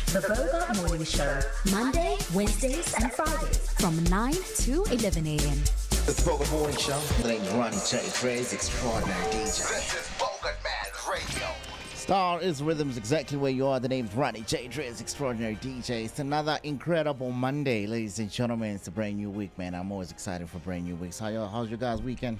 The Bogart Morning Show, Monday, Wednesdays, and Fridays from 9 to 11 a.m. The Bogart Morning Show. The name's Ronnie J. Dre's extraordinary DJ. This is Bogartman Radio. Star is rhythms exactly where you are. The name's Ronnie J. Dre's extraordinary DJ. It's another incredible Monday, ladies and gentlemen. It's a brand new week, man. I'm always excited for brand new weeks. How's your guys' weekend?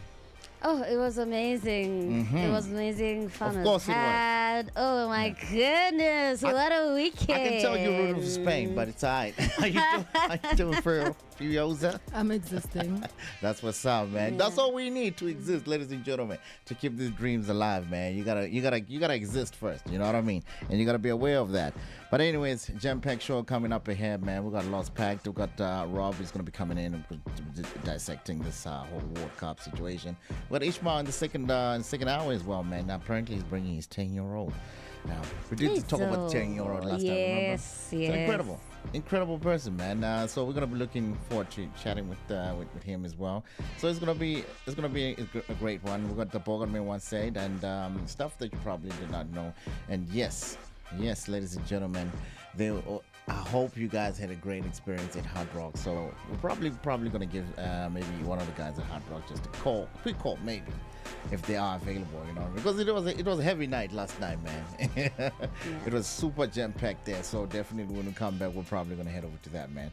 Oh, it was amazing. Mm-hmm. It was amazing. Fun Of course as had. Oh my goodness, what a weekend. I can tell you're rooting for Spain, but it's all right. How you doing for Furiosa? I'm existing. That's what's up, man. Yeah. That's all we need to exist, ladies and gentlemen, to keep these dreams alive, man. You gotta exist first. You know what I mean? And you gotta be aware of that. But anyways, jam-packed show coming up ahead, man. We got lots packed. We got Rob is gonna be coming in and dissecting this whole World Cup situation. We got Ishmael in the second hour as well, man. Now, apparently he's bringing his 10-year-old. Now, we did talk about the 10-year-old last time, remember? Yes. It's an incredible person, man. So we're gonna be looking forward to chatting with him as well. So it's gonna be a great one. We got the Bogartman one said and stuff that you probably did not know. And yes, ladies and gentlemen, I hope you guys had a great experience at Hard Rock. So we're probably gonna give maybe one of the guys at Hard Rock just a quick call maybe, if they are available, you know, because it was a heavy night last night, man. It was super jam-packed there, so definitely when we come back, we're probably going to head over to that, man.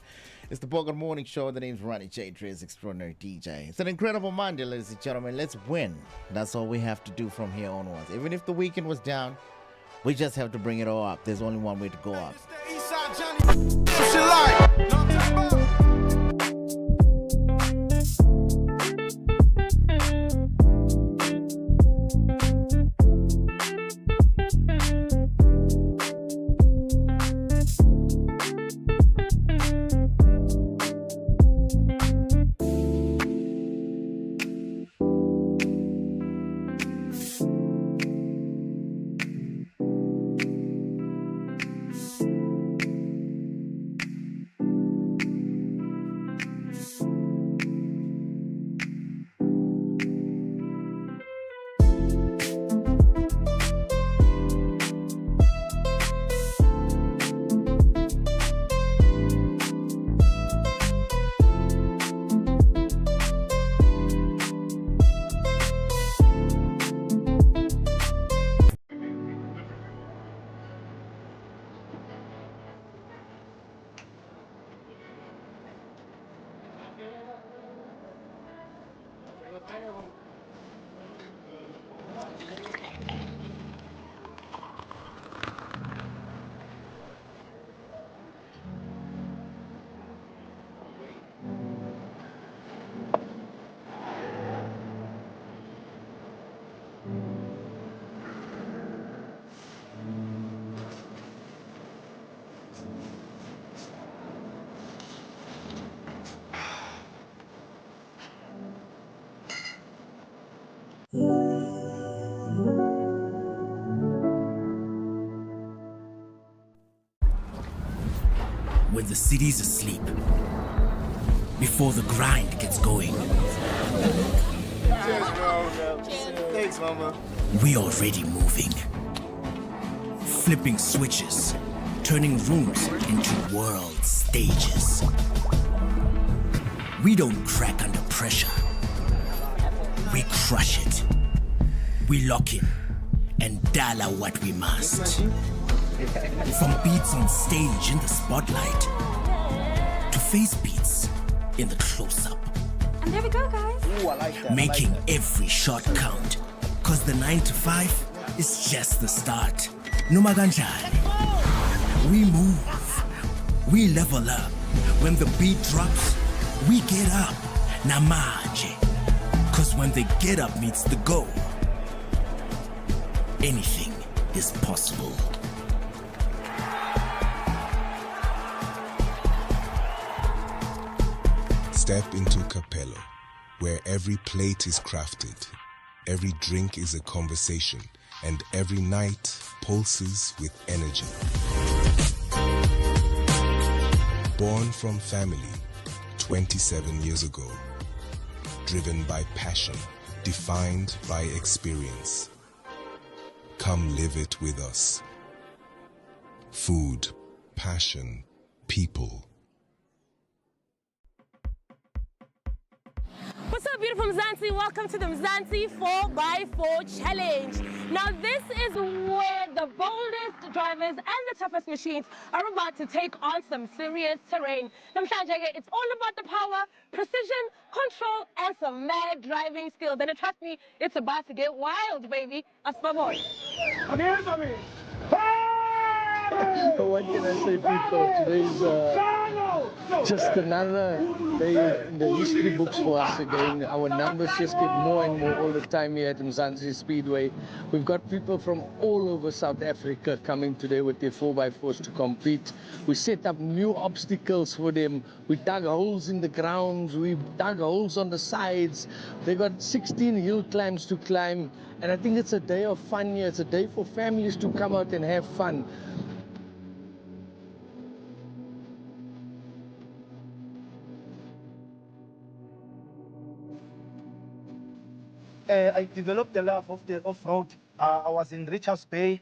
It's the Bogart Morning Show. The name's Ronnie J. Dre's extraordinary DJ. It's an incredible Monday, ladies and gentlemen. Let's win. That's all we have to do from here onwards. Even if the weekend was down, we just have to bring it all up. There's only one way to go up. When the city's asleep, before the grind gets going. Thanks, Mama. We already moving. Flipping switches, turning rooms into world stages. We don't crack under pressure. We crush it. We lock in and Tyla what we must. From beats on stage in the spotlight to face beats in the close-up. And there we go, guys. Ooh, I like that. Making I like that. every shot count. Cause the 9 to 5 is just the start. Noma kanjani. We move. We level up. When the beat drops, we get up. Namaje. Cause when the get up meets the go, anything is possible. Step into Capello, where every plate is crafted, every drink is a conversation, and every night pulses with energy. Born from family 27 years ago, driven by passion, defined by experience. Come live it with us. Food, passion, people. What's up, beautiful Mzansi? Welcome to the Mzansi 4x4 Challenge. Now, this is where the boldest drivers and the toughest machines are about to take on some serious terrain. Namhlanje, it's all about the power, precision, control, and some mad driving skills. And trust me, it's about to get wild, baby. That's my boy. What can I say, people? Today's just another day in the history books for us again. Our numbers just get more and more all the time here at Mzansi Speedway. We've got people from all over South Africa coming today with their 4x4s to compete. We set up new obstacles for them. We dug holes in the ground. We dug holes on the sides. They got 16 hill climbs to climb. And I think it's a day of fun here. It's a day for families to come out and have fun. I developed the love of the off-road. I was in Richards Bay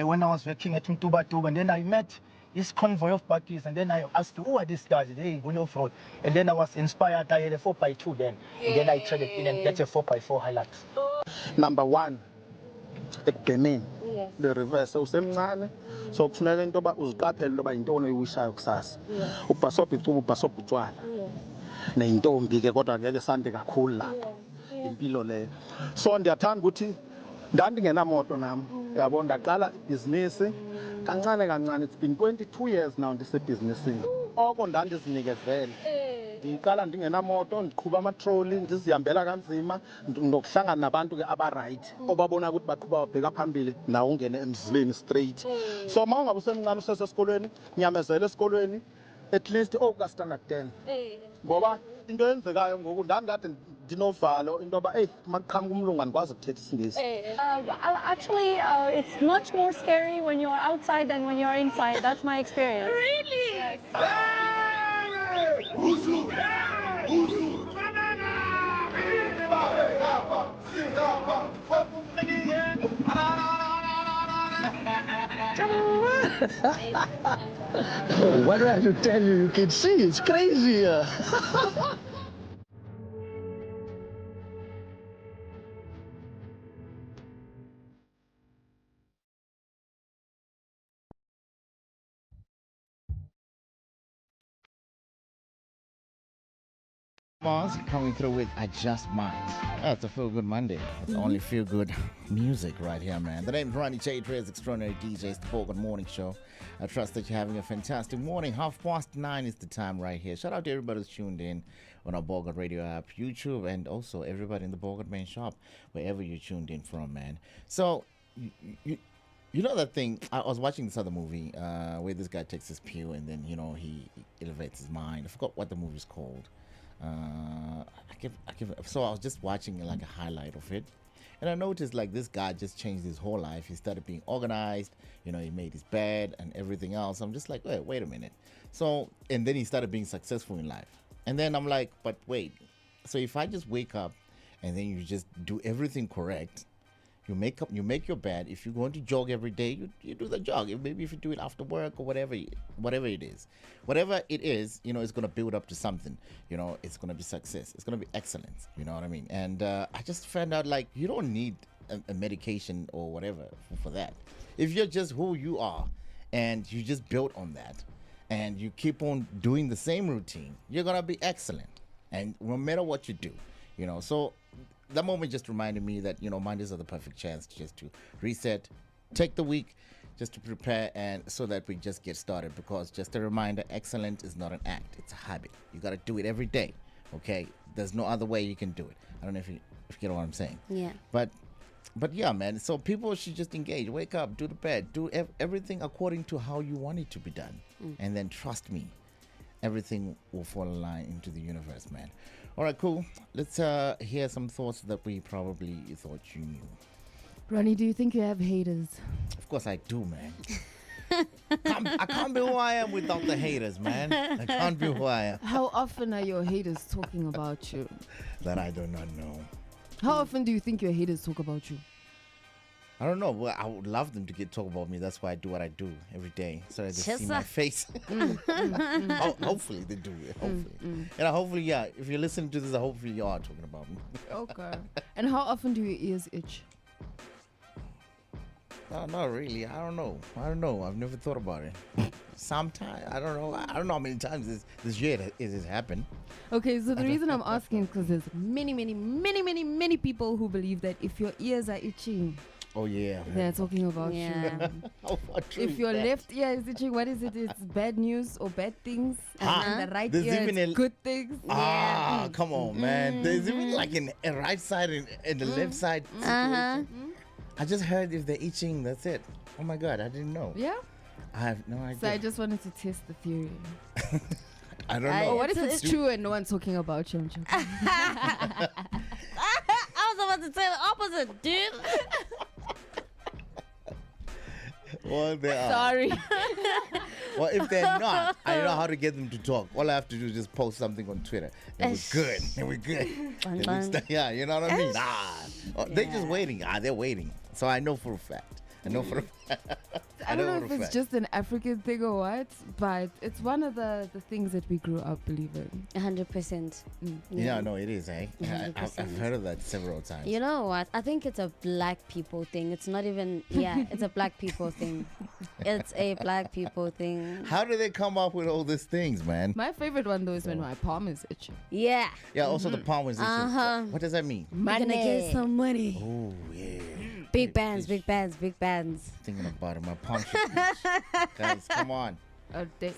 when I was working at Mtuba, and then I met this convoy of buggies, and then I asked, who are these guys? They going off-road. And then I was inspired. I had a 4x2 then. And then I traded in and get a 4x4 Hilux. Number one, ekugcineni the reverse usemncane so kufuneka into yoba uziqaphele into yoba yintoni oyishayo kusasa ubhasobha icuba ubhasobha utshwala neyintombi ke kodwa ngeke sande kakhulu lapho impilo leyo so ndiyathanda ukuthi ndandingenamoto nam yabo ndaqala ibhizinisi kancane kancane. It's been 22 years now ndisebhizinisini oko ndandizinikezele ndiqala ndingenamoto ndiqhuba amatroli ndizihambela kanzima nokuhlangana nabantu ke abaright obabona ukuthi baqhuba babheka phambili nawe ungene emzileni straight. So uma ungabe usemncane usesesikolweni nyamezela esikolweni at least standard 10 ngoba into eyenzekayo ngoku ndandikade ndinovalo into yoba maqhamuka umlungu andikwazi ukuthetha isingisi. Actually, it's much more scary when you're outside than when you're inside. That's my experience. Really? Yes. What do I have to tell you? You can see it's crazy. Mars coming through with I Just Might. That's a Feel Good Monday. It's only feel good music right here, man. The name is Ronnie J. Trey's extraordinary DJs, the Bogart Morning Show. I trust that you're having a fantastic morning. 9:30 is the time right here. Shout out to everybody who's tuned in on our Bogart Radio app, YouTube, and also everybody in the Bogartman shop, wherever you're tuned in from, man. So, you know that thing, I was watching this other movie where this guy takes his pew and then, he elevates his mind. I forgot what the movie's called. So I was just watching like a highlight of it, and I noticed like this guy just changed his whole life. He started being organized, he made his bed and everything else. I'm just like, wait a minute. So, and then he started being successful in life. And then I'm like, but wait, so if I just wake up and then you just do everything correct, you make your bed. If you're going to jog every day, you do the jog. Maybe if you do it after work or whatever it is, it's going to build up to something. It's going to be success. It's going to be excellence. You know what I mean? And I just found out like you don't need a medication or whatever for that. If you're just who you are and you just build on that and you keep on doing the same routine, you're going to be excellent. And no matter what you do, so that moment just reminded me that, Mondays are the perfect chance just to reset, take the week, just to prepare, and so that we just get started. Because just a reminder, excellence is not an act, it's a habit. You got to do it every day, okay? There's no other way you can do it. I don't know if you get what I'm saying. Yeah. But yeah, man, so people should just engage, wake up, do the bed, do everything according to how you want it to be done. And then trust me, everything will fall in line into the universe, man. All right, cool. Let's hear some thoughts that we probably thought you knew. Ronnie, do you think you have haters? Of course I do, man. I can't be who I am without the haters, man. I can't be who I am. How often are your haters talking about you? That I do not know. How often do you think your haters talk about you? I don't know. Well, I would love them to talk about me. That's why I do what I do every day, so they see my face. Hopefully they do. Hopefully, and hopefully, yeah. If you're listening to this, hopefully you are talking about me. Okay. And how often do your ears itch? No, not really. I don't know. I've never thought about it. Sometimes I don't know. I don't know how many times this year it has happened. Okay, so the reason I'm asking is because there's many people who believe that if your ears are itching, oh yeah, they're talking about you. If your left ear is itching, what is it? It's bad news or bad things, and the right ear is good things. Come on, man. There's even like a right side and the left side. I just heard if they're itching, that's it. Oh my God, I didn't know. Yeah? I have no idea. So I just wanted to test the theory. I don't know. What if it's true and no one's talking about you? I was about to say the opposite, dude. Well, they are. Sorry. Well, if they're not, I know how to get them to talk. All I have to do is just post something on Twitter. And we're good. Yeah, you know what I mean? They're just waiting. They're waiting. So I know for a fact. I don't know if it's just an African thing or what, but it's one of the things that we grew up believing. 100%. Yeah, no, it is, eh? I've heard of that several times. You know what? I think it's a black people thing. It's not even, it's a black people thing. It's a black people thing. How do they come up with all these things, man? My favorite one, though, is when my palm is itching. Yeah. Yeah, also the palm is itching. What does that mean? Money. We're gonna get some money. Oh, yeah. Big bands. Thinking about it, my palm should itch. Guys, come on.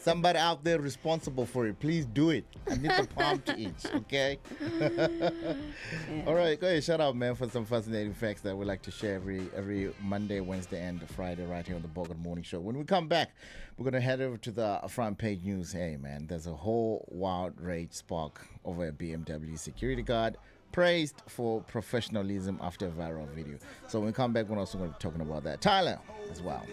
Somebody out there responsible for it, please do it. I need the palm to itch, okay? All right, go ahead, shout out, man, for some fascinating facts that we like to share every Monday, Wednesday, and Friday right here on the Bogart Morning Show. When we come back, we're going to head over to the front page news. Hey, man, there's a whole wild rage spark over a BMW security guard praised for professionalism after a viral video. So when we come back, we're also going to be talking about that. Tyla as well.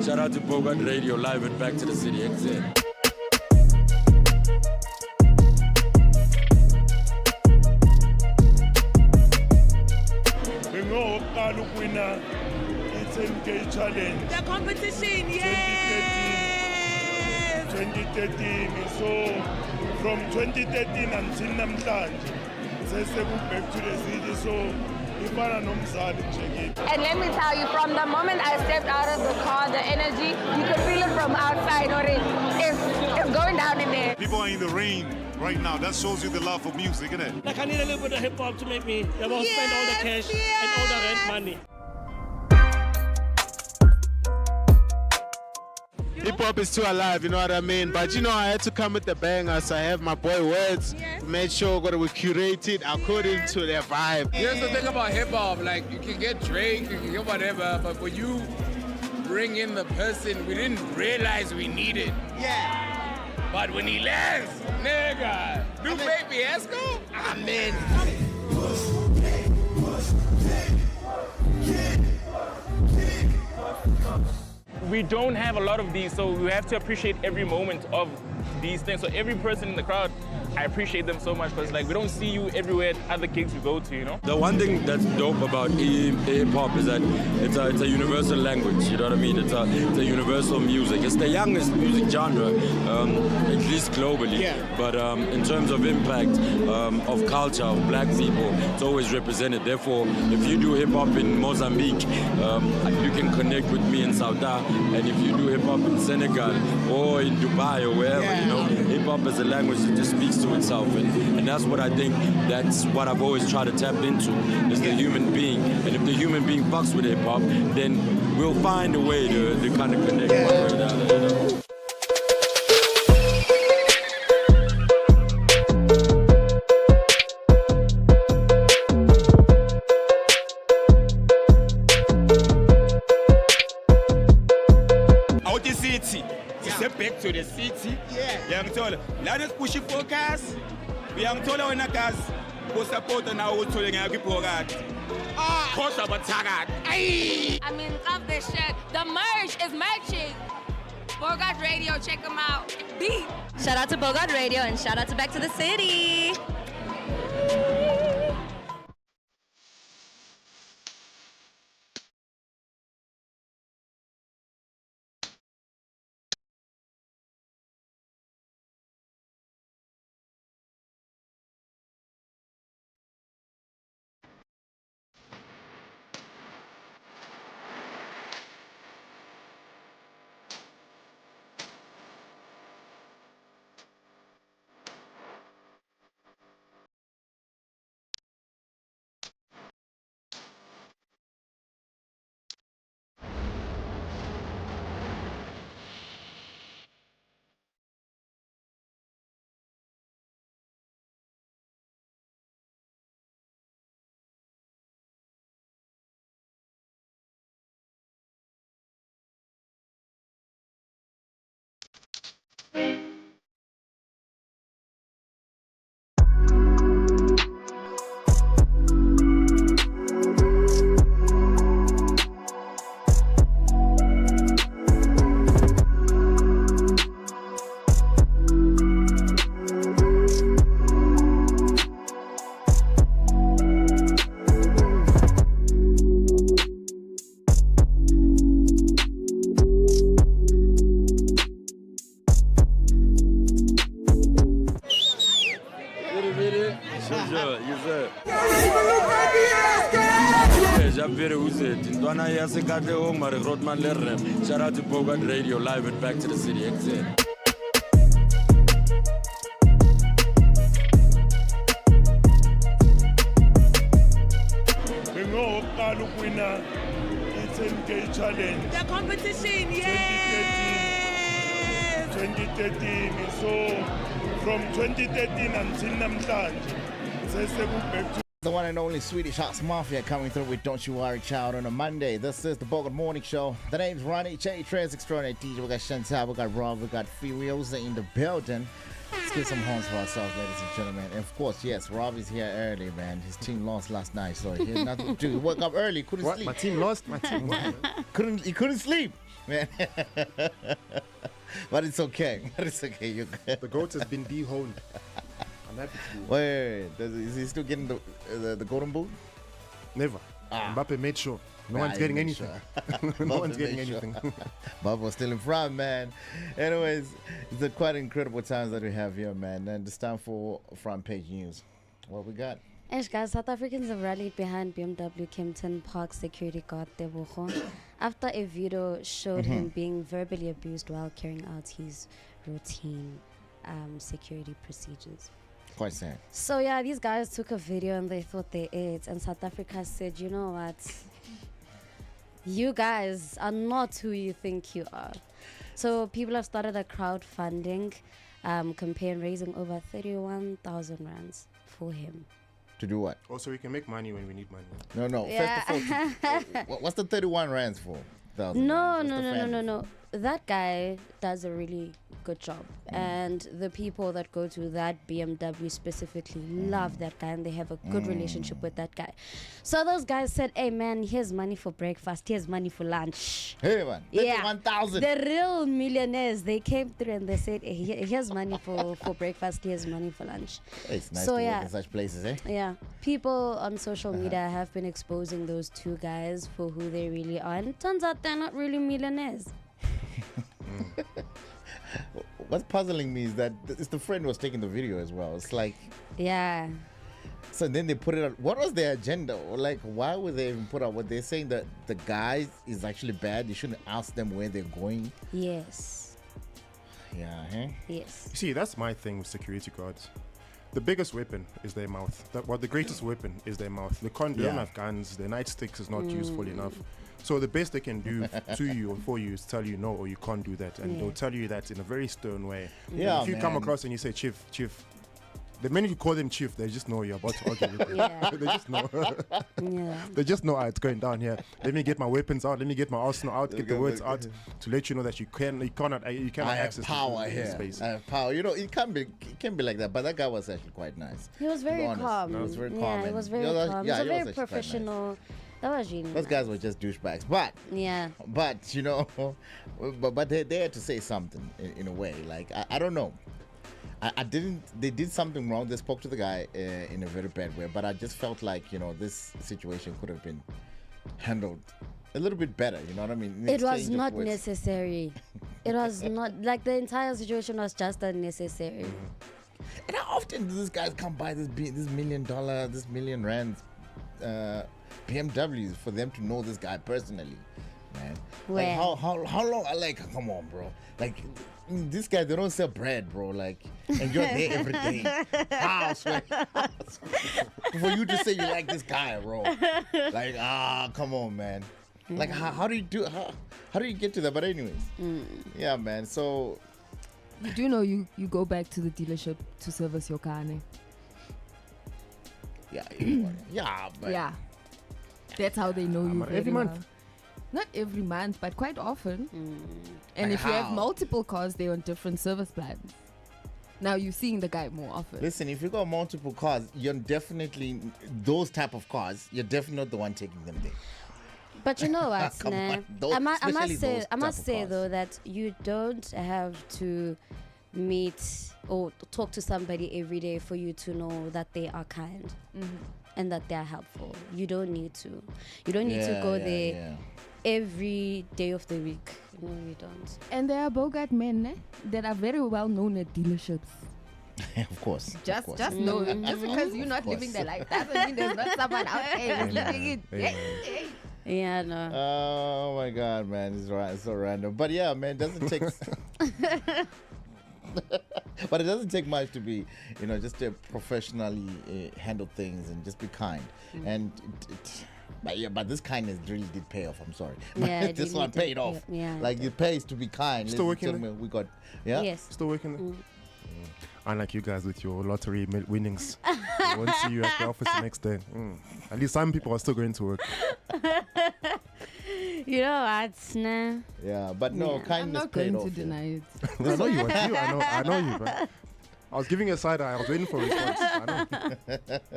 Shout out to Bogart Radio, live and back to the city. Exit. It's 10K challenge. The competition, yes! 2013. So from 2013 until namhlanje, says go back to the city. So and let me tell you, from the moment I stepped out of the car, the energy, you can feel it from outside already. It's going down in there. People are in the rain right now. That shows you the love for music, isn't it? Like I need a little bit of hip hop to make me spend all the cash and all the rent money. Hip hop is still alive, you know what I mean? But you know, I had to come with the bangers. I have my boy Words. Made sure that we curate it according to their vibe. Here's the thing about hip hop, like you can get Drake, you can get whatever, but when you bring in the person we didn't realize we needed. Yeah. But when he lands, nigga, Do baby Esco? Amen. We don't have a lot of these, so we have to appreciate every moment of these things. So every person in the crowd, I appreciate them so much because like we don't see you everywhere at other gigs we go to, you know? The one thing that's dope about hip-hop is that it's a universal language, you know what I mean? It's a universal music. It's the youngest music genre, at least globally. Yeah. But in terms of impact of culture, of black people, it's always represented. Therefore, if you do hip-hop in Mozambique, you can connect with me in Sauda. And if you do hip-hop in Senegal or in Dubai or wherever, you know, hip-hop is a language that just speaks to itself, and that's what I think, that's what I've always tried to tap into, is the human being. And if the human being fucks with hip-hop, then we'll find a way to kind of connect one way or the other, you know? Out the city, step back to the city. Yeah, I'm told. Let us push it focus. We are told when I guys go support and I will tell you to Bogart. Cost of a target. I mean, love this shit. The merch is merching. Bogart Radio, check them out. Beat. Shout out to Bogart Radio and shout out to Back to the City. Shout out to Bogart Radio, live and Back to the City XZ. Challenge. The competition, yes! 2013. So from 2013 until namhlanje, back to the one and only Swedish House Mafia coming through with Don't You Worry Child on a Monday. This is the Bogart Morning Show. The name's Ronnie J. Trez Extraordinary DJ. We got Chantal, we got Rob, we got Furiosa in the building. Let's give some horns for ourselves, ladies and gentlemen. And of course, yes, Rob is here early, man. His team lost last night, so he had nothing to do. He woke up early, couldn't sleep. My team lost? My team won. He couldn't sleep, man. But it's okay. But it's okay. You're good. The goat has been dehoned. I'm happy to be. Wait. Is he still getting the golden boot? Never. Mbappe made sure. No one's getting anything. No one's getting anything. Bob was still in front, man. Anyways, it's a quite incredible times that we have here, man. And it's time for front page news. What we got? Yes, guys, South Africans have rallied behind BMW Kempton Park security guard Tebogo after a video showed him being verbally abused while carrying out his routine security procedures. Quite sad. So yeah, these guys took a video and they thought they ate, and South Africa said, you know what? You guys are not who you think you are. So people have started a crowdfunding campaign raising over 31,000 rands for him. To do what? Also, we can make money when we need money. No. Yeah. First of all, what's the 31 rands for? No. that guy does a really good job, and the people that go to that BMW specifically love that guy, and they have a good relationship with that guy. So those guys said, hey man, here's money for breakfast, here's money for lunch. Hey man, 1,000. The real millionaires, they came through and they said, hey, here's money for breakfast, here's money for lunch. It's nice So, to yeah. work in such places, eh? Yeah, people on social media have been exposing those two guys for who they really are, and it turns out they're not really millionaires. What's puzzling me is that it's the friend who was taking the video as well. It's like, yeah. So then they put it out. What was their agenda? Or like, why would they even put out what they're saying, that the guy is actually bad? You shouldn't ask them where they're going. Yes. Yeah, huh? Yes. You see, that's my thing with security guards. The biggest weapon is their mouth. The greatest weapon is their mouth. They don't have guns. Their nightsticks is not useful enough. So the best they can do to you or for you is tell you no, or you can't do that, and they'll tell you that in a very stern way. Yeah, if you come across and you say, Chief, the minute you call them Chief, they just know you're about to argue with them. They just know. They just know it's going down here. Let me get my weapons out. Let me get my arsenal out. Get the words out to let you know that you cannot access power this here. space. I have power. You know, it can't be like that. But that guy was actually quite nice. He was very calm. He was very calm. Yeah, he was very calm. He was very professional. That was really Those guys were just douchebags. But you know, but they had to say something in a way. Like I don't know. They did something wrong. They spoke to the guy in a very bad way. But I just felt like, you know, this situation could have been handled a little bit better. You know what I mean? It was not necessary. It was not, like, the entire situation was just unnecessary. And how often do these guys come by this $1 million, this million rands BMWs for them to know this guy personally, man? Like how long? Like, come on, bro. Like, this guy, they don't sell bread, bro. Like, and you're there every day. House, for you to say you like this guy, bro. Like, come on, man. Like, how do you get to that? But anyways, yeah, man. So you do know you go back to the dealership to service your car, ne? Yeah, but yeah. That's how they know you every month. Not every month, but quite often. And Like if you have how? multiple cars, they're on different service plans. Now you're seeing the guy more often. Listen, if you got multiple cars, you're definitely those type of cars. You're definitely not the one taking them there. But you know what, Come nah? on, those- I must especially say, those I must type of say cars. though that you don't have to meet or talk to somebody every day for you to know that they are kind and that they are helpful. You don't need to. You don't need to go there every day of the week. No, you don't. And there are Bogart men that are very well known at dealerships. Of course. Just know them. Just because you're not living their life doesn't mean there's not someone out there who's living it. Yeah, no. Oh my God, man, it's so random. But yeah, man, it doesn't take. But it doesn't take much to be, you know, just to professionally handle things and just be kind. And but this kindness really did pay off. I'm sorry. Yeah, This one paid off. Yeah, like it pays to be kind. Still Ladies and working gentlemen, we got Yes. Still working. Unlike you guys with your lottery winnings. I won't see you at the office the next day. At least some people are still going to work. You know what, nah? Yeah, but no, kindness I'm not paid going off. to deny it. I know you. I know you. But I was giving you a side eye. I was waiting for a response. I know.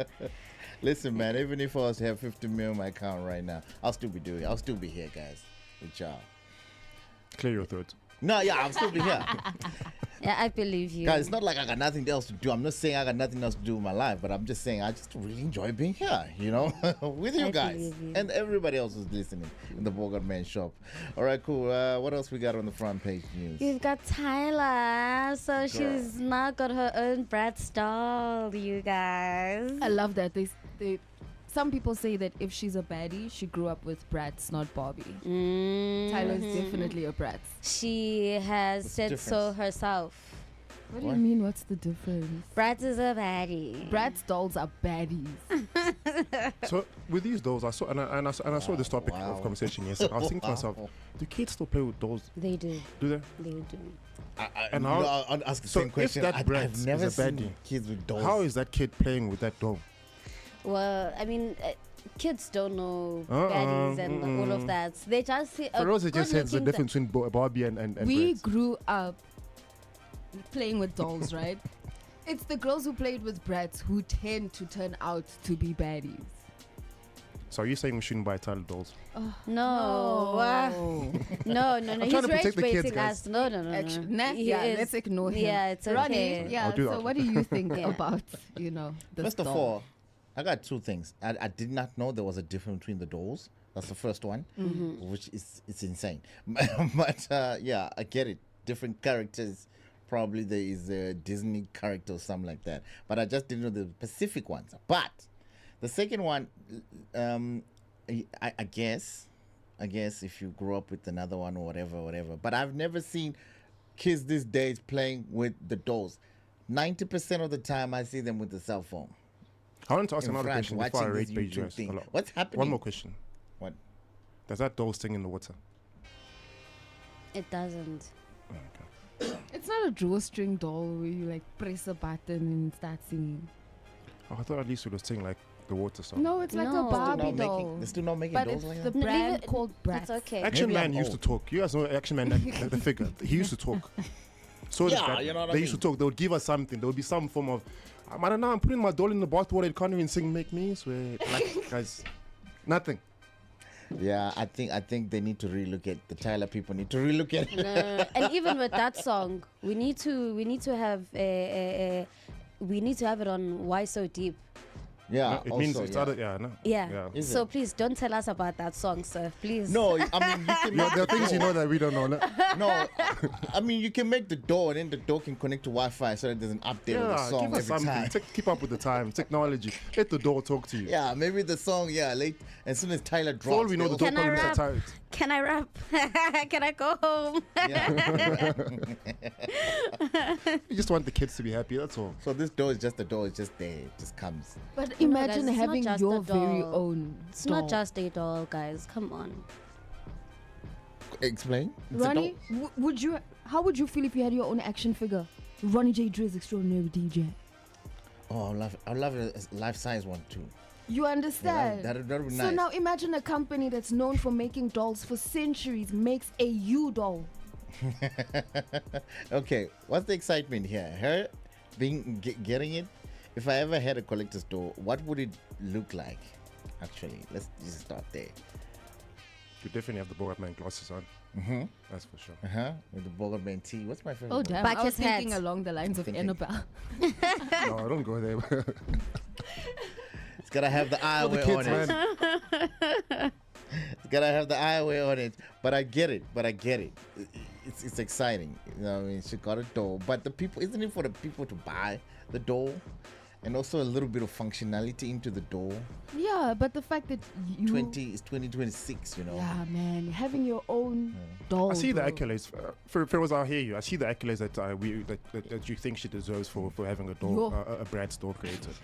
Listen, man, even if I was to have 50 million in my account right now, I'll still be here, guys, with y'all. Clear your throat. No, yeah, I'll still be here. Yeah, I believe you. Guys, it's not like I got nothing else to do. I'm not saying I got nothing else to do with my life, but I'm just saying I just really enjoy being here, you know, with you guys believe you. and everybody else who's listening in the Bogartman shop. All right, cool. What else we got on the front page news? You've got Tyla, so she's now got her own Bratz doll, you guys. I love that. Some people say that if she's a baddie, she grew up with Bratz, not Barbie. Tyla's definitely a Bratz. She has said so herself. What do you mean? What's the difference? Bratz is a baddie. Bratz dolls are baddies. So with these dolls, I saw this topic of conversation yesterday. I was thinking to myself, do kids still play with dolls? They do. Do they? They do. And I'll ask the same question. If that Bratz I've never is a baddie, seen kids with dolls. how is that kid playing with that doll? Well, I mean, kids don't know baddies and all of that. They just see. For those, it just says the difference between Barbie and we Bratz. grew up playing with dolls, right? It's the girls who played with Bratz who tend to turn out to be baddies. So are you saying we shouldn't buy Tyla dolls? No. No. I'm He's trying to protect rage the kids, baiting guys. us. No. Let's ignore him. Yeah, it's okay. Ronnie, I'll do so that. what do you think about, this First of doll? all, I got two things. I did not know there was a difference between the dolls. That's the first one, which is it's insane. But yeah, I get it. Different characters. Probably there is a Disney character or something like that. But I just didn't know the specific ones. But the second one, I guess if you grew up with another one or whatever. But I've never seen kids these days playing with the dolls. 90% of the time I see them with the cell phone. I want to ask In another front, question before I watching rate this Beige YouTube Dress. thing. Hello. What's happening? One more question. What? Does that doll sting in the water? It doesn't. It's not a drawstring doll where you like press a button and start singing. Oh, I thought at least it was sting like the water song. No, it's like a Barbie doll. They're still not making but dolls it's like the that? brand called Bratz. It's okay. Action Maybe Man I'm used to old. talk. You guys know Action Man, the figure. He used to talk. So Yeah, did that. you know what I They used to mean? talk. They would give us something. There would be some form of, I don't know, I'm putting my doll in the bathwater. It can't even sing, make me sweat. Like, guys, nothing. Yeah, I think they need to relook at the Tyler people need to relook at it. No. And even with that song, we need to have it on Why So Deep. Yeah, It means also, it's yeah. other, yeah, no. Yeah. Is So it? please don't tell us about that song, sir. Please. No, I mean you can No, make there are the things you door. know that we don't know. No? No, I mean you can make the door and then the door can connect to Wi-Fi so that there's an update of the Yeah, song give us every something. time. Keep up with the time. Technology. Let the door talk to you. Yeah, maybe the song. Yeah, late as soon as Tyler drops. For all we know, the door Can I probably rap? tired. Can I rap? Can I go home? You just want the kids to be happy. That's all. So this door is just a door. It's just there. It just comes. But No, imagine guys, it's not having just your a very doll. own It's doll. not just a doll, guys. Come on. Explain. It's a Ronnie, doll. how would you feel if you had your own action figure? Ronnie J. Driz, extraordinary DJ. Oh, I love it as life-size one too. You understand? That'd be So nice. now imagine a company that's known for making dolls for centuries makes a you doll. Okay, what's the excitement here? Her getting it. If I ever had a collector's doll, what would it look like? Actually, let's just start there. You definitely have the Bogartman glasses on. Mm-hmm. That's for sure. With the Bogartman tee. What's my favorite? Oh one? damn! I was Bucket hat. thinking along the lines of Annabelle. No, I don't go there. It's gotta have the eyewear kids, on it. man. It's gotta have the eyewear on it. But I get it. It's exciting. You know what I mean? She got a doll. But the people, isn't it for the people to buy the doll? And also a little bit of functionality into the doll. Yeah, but the fact that you It's 2026, you know. Yeah, man, having your own doll. I see the bro. accolades. Feroz, I'll hear you. I see the accolades that you think she deserves for having a doll, a Bratz doll created.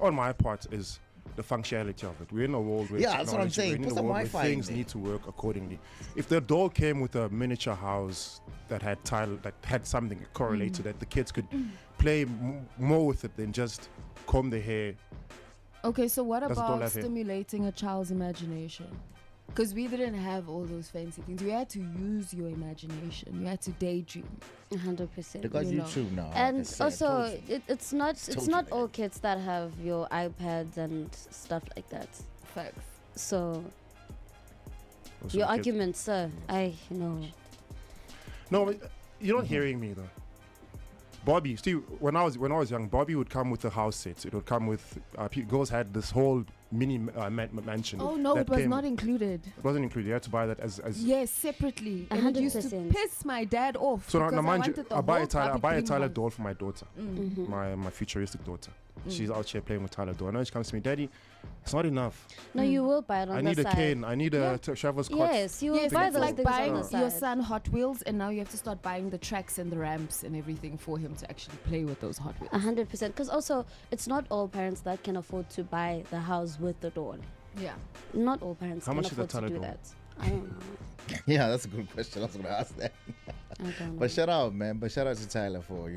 On my part is the functionality of it. We're in a world where Yeah, that's what I'm technology- saying. we're in Put a some world where Wi-Fi in things there. need to work accordingly. If the doll came with a miniature house that had tile, that had something correlated, that the kids could play more with it than just comb their hair. Okay, so what Does the doll about have hair? stimulating a child's imagination? Because we didn't have all those fancy things. You had to use your imagination. You had to daydream. 100%. They got you know. YouTube now. And like I said, also, told you. it's not told not you all kids that have your iPads and stuff like that. Facts. So Also your the kids. argument, sir, I know. No, but you're not hearing me though. Bobby, see, when I was young, Bobby would come with the house sets. It would come with girls had this whole mini mansion. Oh no, that it was came- not included. It wasn't included. You had to buy that as. Yes, separately. And it used to 100%. piss my dad off. So now, because mind you, wanted the I buy a whole Tyler, Barbie Tyler house. doll for my daughter, my futuristic daughter. She's out here playing with Tyler doll. I know she comes to me, Daddy, it's not enough. No, you will buy it on I the need a side. cane. I need a Travis Scott. Yes, you will Yes, buy it's those like things buying on the your side. son Hot Wheels, and now you have to start buying the tracks and the ramps and everything for him to actually play with those Hot Wheels. 100%. Because also, it's not all parents that can afford to buy the house with the doll. Yeah. Not all parents How can much is a afford to Tyler do doll? that. I don't know. Yeah, that's a good question. I was going to ask that. But shout out, man. But shout out to Tyla for,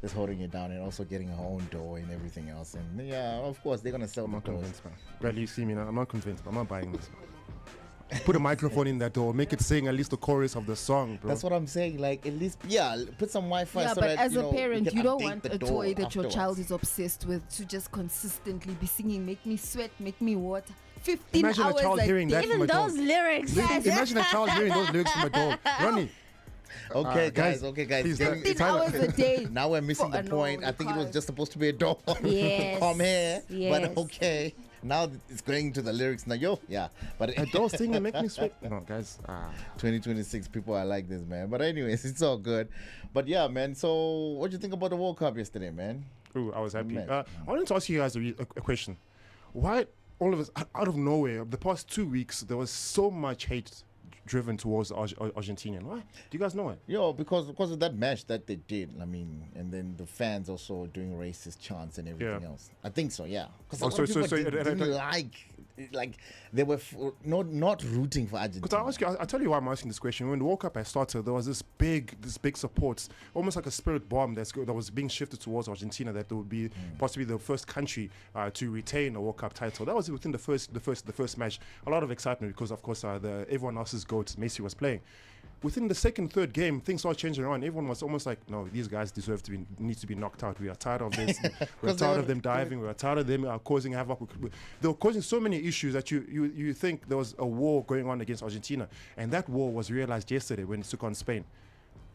just holding it down and also getting her own door and everything else. And yeah, of course, they're going to sell I'm the not doors. convinced, man. Bradley, you see me now. I'm not convinced. I'm not buying this. Put a microphone in that door. Make it sing at least the chorus of the song, bro. That's what I'm saying. Like, at least, put some Wi-Fi. Yeah, so but that, as a we parent, can you don't update want the a door toy that your afterwards. child is obsessed with to just consistently be singing, make me sweat, make me water. 15 Imagine hours a child hearing that Even from a dog. those lyrics. Imagine a child hearing those lyrics from a dog. Ronnie. Okay, guys. Please, 15 hours a day. Now we're missing the no, point. you I think it was can't. just supposed to be a door. Yes. Come here. Yes. But okay. Now it's going to the lyrics. Now, but A dog singing make me sweat. No, guys. 2026 people are like this, man. But anyways, it's all good. But yeah, man. So what do you think about the World Cup yesterday, man? Ooh, I was happy. Man. I wanted to ask you guys a question. Why all of us, out of nowhere, the past 2 weeks, there was so much hate driven towards Argentina? Why? Do you guys know it? Because of that match that they did. I mean, and then the fans also doing racist chants and everything else. I think so, yeah. Because didn't like they were not rooting for Argentina. Because I'll tell you why I'm asking this question. When the World Cup had started, there was this big support, almost like a spirit bomb that was being shifted towards Argentina, that they would be possibly the first country to retain a World Cup title. That was within the first match. A lot of excitement because, of course, everyone else's GOAT, Messi, was playing. Within the second, third game, things started changing around. Everyone was almost like, no, these guys need to be knocked out. We are tired of this. We're tired of them diving. We're tired of them causing havoc. They were causing so many issues that you think there was a war going on against Argentina. And that war was realized yesterday when it took on Spain.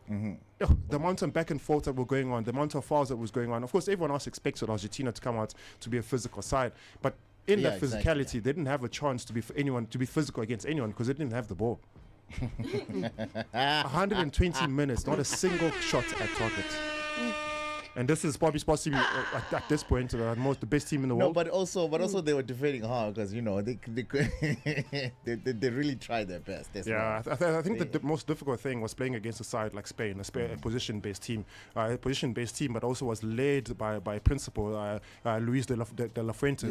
The amount of back and forth that were going on, the amount of fouls that was going on. Of course, everyone else expected Argentina to come out to be a physical side. But in that physicality, they didn't have a chance to be physical against anyone because they didn't have the ball. 120 minutes, not a single shot at target. And this is probably supposed to be at this point the best team in the world. But also they were defending hard because they really tried their best. I think the most difficult thing was playing against a side like Spain, a position-based team, but also was led by principal Luis de la Fuente,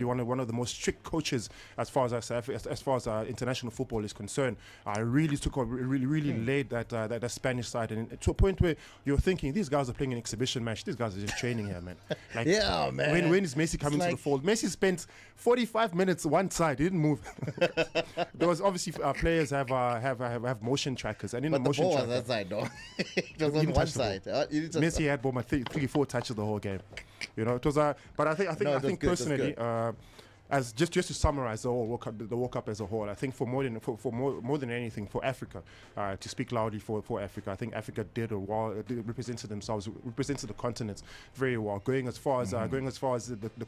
one of the most strict coaches as far as international football is concerned. Really laid that Spanish side, and to a point where you're thinking these guys are playing an exhibition match. These guys are just training here, man. Like, man. When is Messi coming to the fold? Messi spent 45 minutes one side. He didn't move. There was obviously players have motion trackers, and in the motion ball tracker, was that side though. It was on one side. Messi had ball 3-4 touches the whole game. It was but I think personally. As just to summarize the whole World Cup as a whole, I think for more than anything for Africa, to speak loudly for Africa, I think Africa did represented the continent very well, going as far as the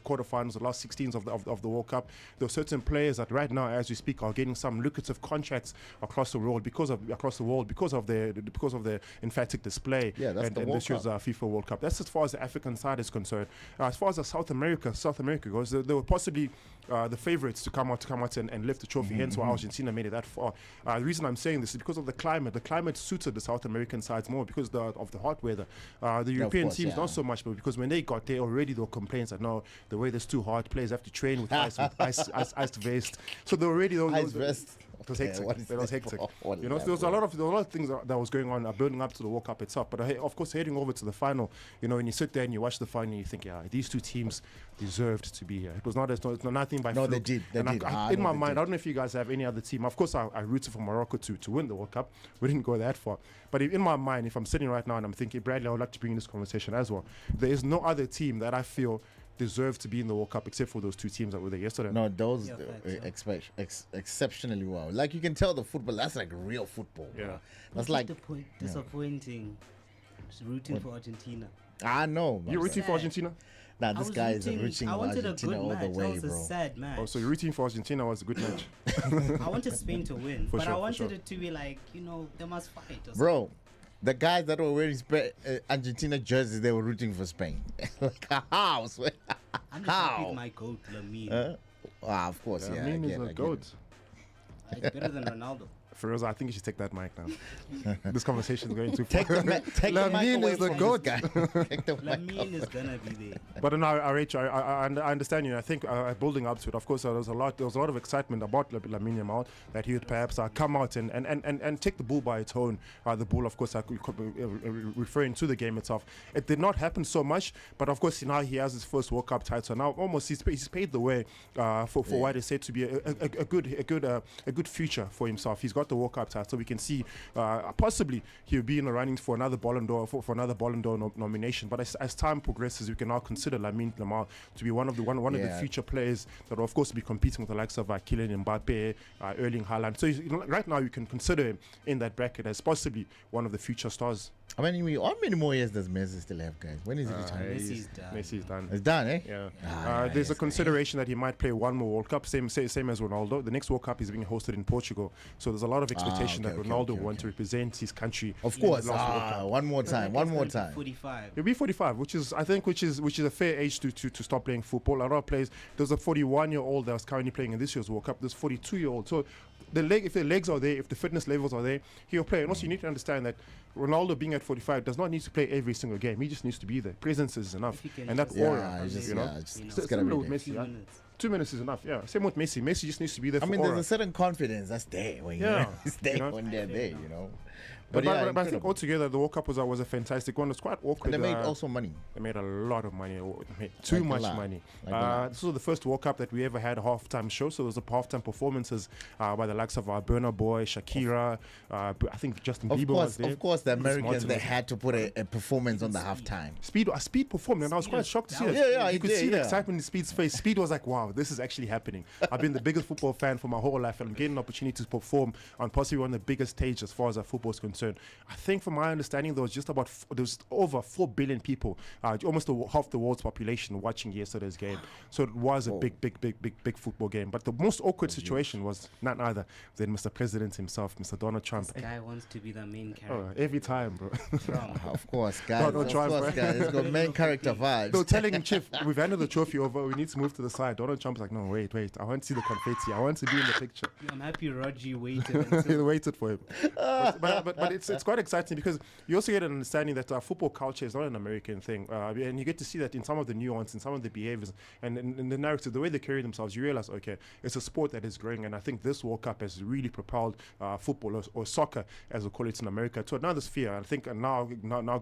quarterfinals, the last 16s of the World Cup. There are certain players that right now, as we speak, are getting some lucrative contracts across the world because of their emphatic display. That's the this year's FIFA World Cup. That's as far as the African side is concerned. As far as South America goes, they were possibly the favorites to come out and lift the trophy. Hence why Argentina made it that far. The reason I'm saying this is because of the climate. The climate suited the South American sides more because of the hot weather. The European teams not so much, but because when they got there already, there were complaints that no, the weather's too hot. Players have to train with iced vest. So they already ice vest. It was hectic. There was a lot of things that was going on building up to the World Cup itself. But of course, heading over to the final, when you sit there and you watch the final, you think, these two teams deserved to be here. It was nothing by fluke. They did. In my mind, I don't know if you guys have any other team. Of course, I rooted for Morocco to win the World Cup. We didn't go that far. But in my mind, if I'm sitting right now and I'm thinking, Bradley, I would like to bring in this conversation as well. There is no other team that I feel deserve to be in the World Cup except for those two teams that were there yesterday. No, those exceptionally well. Like you can tell the football, that's like real football. Yeah, that's like disappointing. Rooting for Argentina. I know. You're rooting for Argentina? Nah, this guy is rooting for Argentina all the way, bro. That was a sad match. Oh, so you're rooting for Argentina was a good match. I wanted Spain to win, but I wanted it to be like, they must fight. Bro, the guys that were wearing Argentina jerseys, they were rooting for Spain. Like how? I'm just beat my goat, Lamine. Of course, Lamine is a goat. It's better than Ronaldo. Feroza, I think you should take that mic now. This conversation is going too far. Take the mic away is the from goat. this guy. Lamine is gonna be there. But no, I understand you. I think building up to it, of course, there was a lot of excitement about Lamine Yamal that he would perhaps come out and take the bull by its horn. The bull, of course, referring to the game itself. It did not happen so much, but of course now he has his first World Cup title. Now almost he's paved the way for what is said to be a good future for himself. He's got the World Cup title. We can see possibly he'll be in the running for another Ballon d'Or for another Ballon d'Or nomination. But as time progresses, we can now consider Lamine Yamal to be one of the future players that will of course be competing with the likes of Kylian Mbappe, Erling Haaland. So right now you can consider him in that bracket as possibly one of the future stars. How many more years does Messi still have, guys? When is it retired? Messi's done. It's done, eh? Yeah. There's a consideration that he might play one more World Cup, same as Ronaldo. The next World Cup is being hosted in Portugal, so there's a lot of expectation that Ronaldo will want to represent his country. Of course, one more time. 45. He'll be 45, which is a fair age to stop playing football. A lot of players. There's a 41-year-old that's currently playing in this year's World Cup. There's 42-year-old. So if the legs are there, if the fitness levels are there, he'll play. And also you need to understand that Ronaldo being at 45 does not need to play every single game. He just needs to be there. Presence is enough. And that aura, similar with Messi. 2 minutes is enough. Yeah, same with Messi. Messi just needs to be there. There's a certain confidence that's there when you're when they're there, you know. But I think altogether the World Cup was a fantastic one. It was quite awkward. And they made also money. They made a lot of money. They made too much money. This was the first World Cup that we ever had a halftime show. So there was a halftime performances by the likes of Burna Boy, Shakira. I think Justin Bieber was there. Of course, the Americans, they had to put a performance on the halftime. Speed performed, and I was quite shocked to see it. Yeah, you could see the excitement in Speed's face. Speed was like, wow, this is actually happening. I've been the biggest football fan for my whole life, and I'm getting an opportunity to perform on possibly one of the biggest stages as far as football is concerned. I think, from my understanding, there was over 4 billion people, almost half the world's population, watching yesterday's game. So it was a big football game. But the most awkward situation was none other than Mr. President himself, Mr. Donald Trump. This guy wants to be the main character. Every time, bro. Of course, guys. Donald Trump, guys. He's got main character vibes. No, telling him, Chief, we've handed the trophy over. We need to move to the side. Donald Trump's like, no, wait. I want to see the confetti. I want to be in the picture. I'm happy Roger waited. He waited for him. But it's quite exciting because you also get an understanding that football culture is not an American thing, and you get to see that in some of the nuance, in some of the behaviors, and in the narrative, the way they carry themselves. You realize, okay, it's a sport that is growing, and I think this World Cup has really propelled football or soccer, as we call it in America, to another sphere. I think now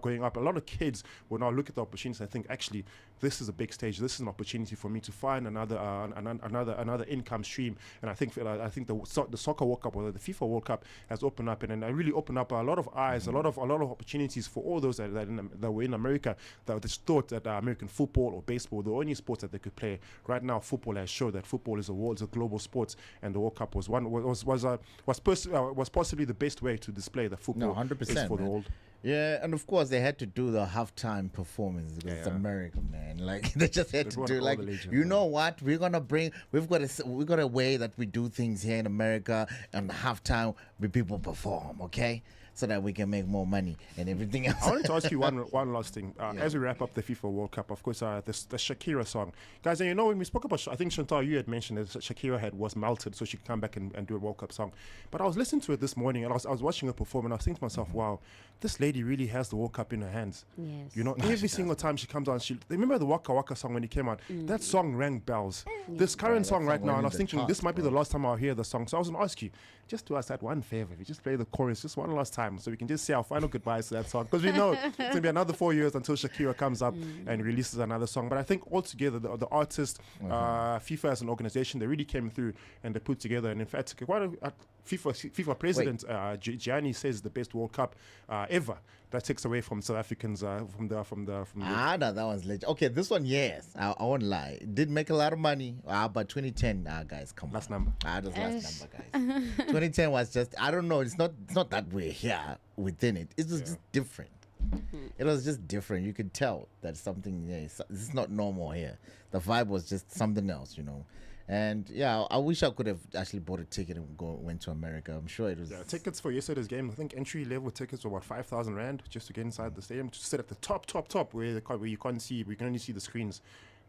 going up, a lot of kids will now look at the opportunities and think, actually, this is a big stage. This is an opportunity for me to find another income stream. And I think the soccer World Cup or the FIFA World Cup has opened up and really opened up a lot of eyes, a lot of opportunities for all those that were in America that just thought that American football or baseball were the only sports that they could play. Right now, football has shown that football is a global sport, and the World Cup was possibly the best way to display that football 100%, is for the world. Yeah, and of course they had to do the halftime performance because it's America, man. Like they just had to do like, you know what? We've got a way that we do things here in America, and halftime we people perform, okay? So that we can make more money and everything else. I wanted to ask you one last thing. As we wrap up the FIFA World Cup, of course, the Shakira song. Guys, and when we spoke about, I think Chantal, you had mentioned that Shakira was melted so she could come back and do a World Cup song. But I was listening to it this morning, and I was watching her perform, and I was thinking to myself, wow, this lady really has the World Cup in her hands. Yes. You know, every single time she comes on, remember the Waka Waka song when it came out? That song rang bells. This current song right now, and I was thinking, this might be the last time I'll hear the song. So I was going to ask you, just do us that one favor. If you just play the chorus just one last time so we can just say our final goodbyes to that song. Because we know it's going to be another 4 years until Shakira comes up and releases another song. But I think altogether, the artist, FIFA as an organization, they really came through and they put together. And in fact, quite a FIFA president, Gianni, says the best World Cup ever. That takes away from South Africans from the no, that one's legend. Okay, this one, yes, I won't lie, it did make a lot of money, but 2010, guys, come on, last number. That's last number, guys. 2010 was just, I don't know, it's not that we're here within it. It was just different. It was just different. You could tell that something, this is not normal here. The vibe was just something else, you know. And I wish I could have actually bought a ticket and went to America. I'm sure it was. Yeah, tickets for yesterday's game, I think entry level tickets were about 5,000 rand just to get inside the stadium, to sit at the top where you can't see, we can only see the screens.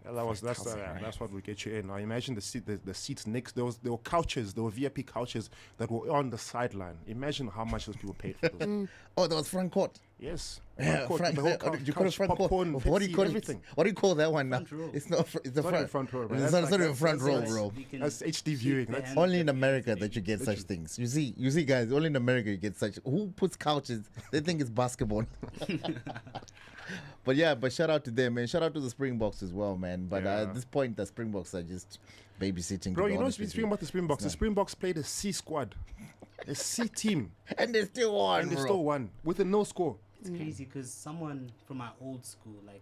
That's what will get you in. Now imagine the seats next. There were couches. There were VIP couches that were on the sideline. Imagine how much those people paid for those. Oh, there was front court. Yes. Yeah, front court. You call it front court. What do you call everything? What do you call that one now? It's not. It's the front row. It's not even front row, bro. That's HD viewing. That's only in America that you get such things. You see, guys. Only in America you get such. Who puts couches? They think it's basketball. But shout out to them, man. Shout out to the Springboks as well, man. But at this point, the Springboks are just babysitting. Bro, you know speaking about the Springboks. The Springboks played a C squad, a C team, and they still won. With a no score. It's crazy because someone from my old school, like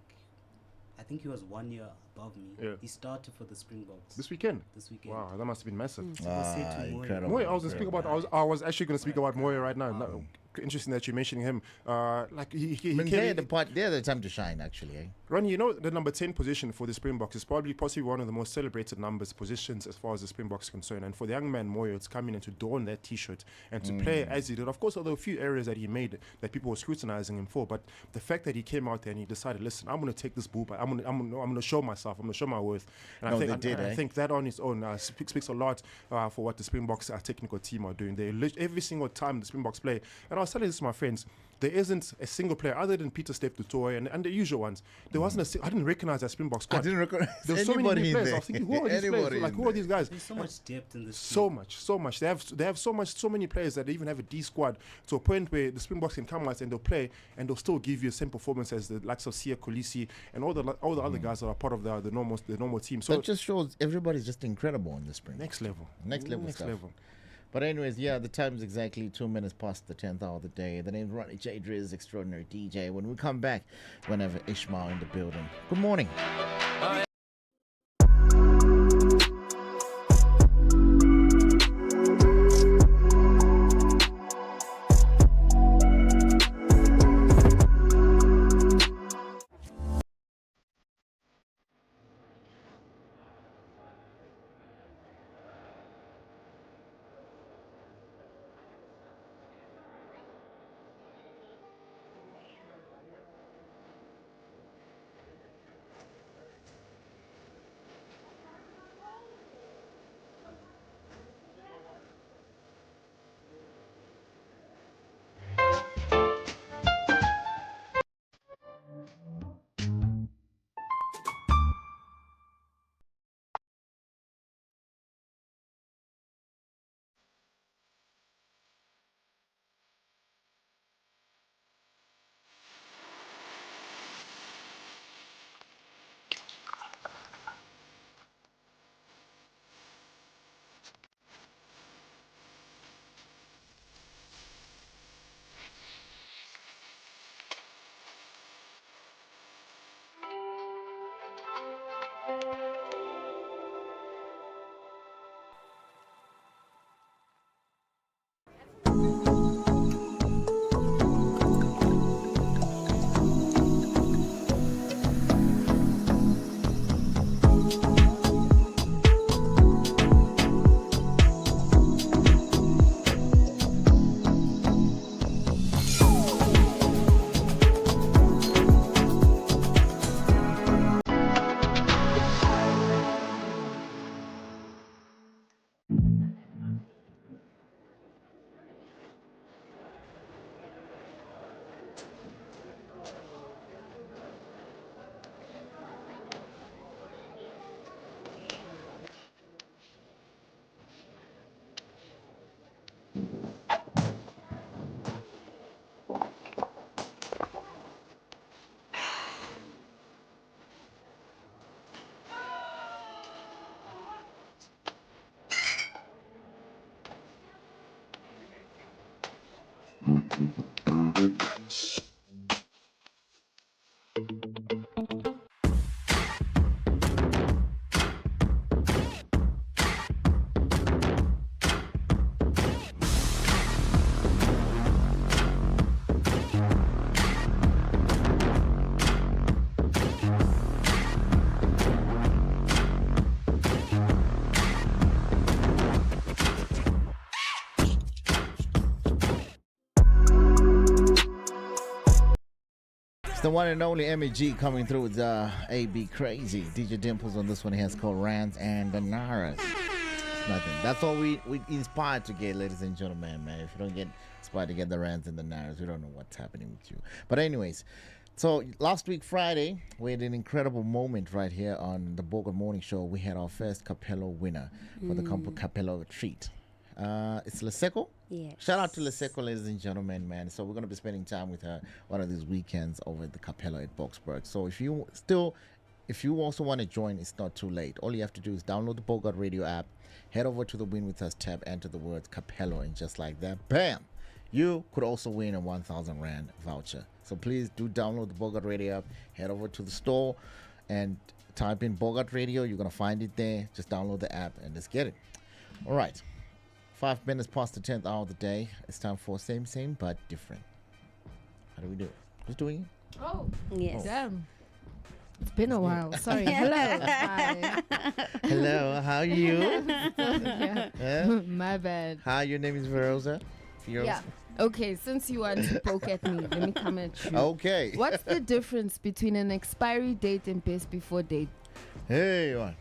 I think he was 1 year above me. Yeah. He started for the Springboks This weekend. Wow, that must have been massive. Incredible. Moya, I was gonna speak about. I was actually going to speak about Moya right now. No, interesting that you're mentioning him. Like he they're the time to shine, actually. Eh? Ronnie, you know the number 10 position for the Springboks is possibly one of the most celebrated positions as far as the Springboks is concerned. And for the young man Moya, it's coming in to don that T-shirt and to play as he did. Of course, there were a few areas that he made that people were scrutinizing him for, but the fact that he came out there and he decided, listen, I'm going to take this boob. I'm going to show myself. I'm going to show my worth. And I think that on its own speaks a lot for what the Springboks technical team are doing. Every single time the Springboks play, and I was telling this to my friends, there isn't a single player other than Peter Steph Dutoy and the usual ones. There wasn't I didn't recognize that Springbok squad. I didn't recognize There's so many players. there. I was thinking, who are these players? Like, who are these guys? There's so much depth in this team. So much. They have so many players that they even have a D squad to a point where the Springboks can come out and they'll play and they'll still give you the same performance as the likes of Sia Kolisi and all the other guys that are part of the normal team. So that just shows everybody's just incredible in the Spring. Next level stuff. But anyways, the time is exactly 2 minutes past the 10th hour of the day. The name's Ronnie J. Driz, extraordinary DJ. When we come back, whenever Ishmael in the building. Good morning. the one and only MEG coming through with AB Crazy. DJ Dimples on this one here is called Rands and the Naras. Nothing. That's all we inspired to get, ladies and gentlemen, man. If you don't get inspired to get the Rands and the Naras, we don't know what's happening with you. But anyways, so last week, Friday, we had an incredible moment right here on the Bogart Morning Show. We had our first Capello winner for the Capello treat. It's Leseko. Yes. Shout out to Leseko, ladies and gentlemen, man. So we're going to be spending time with her one of these weekends over at the Capello at Boxburg. So if you also want to join, it's not too late. All you have to do is download the Bogart Radio app, head over to the Win With Us tab, enter the word Capello, and just like that, bam, you could also win a 1,000 Rand voucher. So please do download the Bogart Radio app, head over to the store, and type in Bogart Radio. You're going to find it there. Just download the app and let's get it. All right. 5 minutes past the 10th hour of the day. It's time for same, but different. How do we do it? Who's doing it? Oh, yes. Damn. It's been a while. Sorry. Hello. Hi. Hello, how are you? Yeah. My bad. Hi, your name is Verosa? Yeah. Okay, since you want to poke at me, let me come at you. Okay. What's the difference between an expiry date and best before date? Hey, what?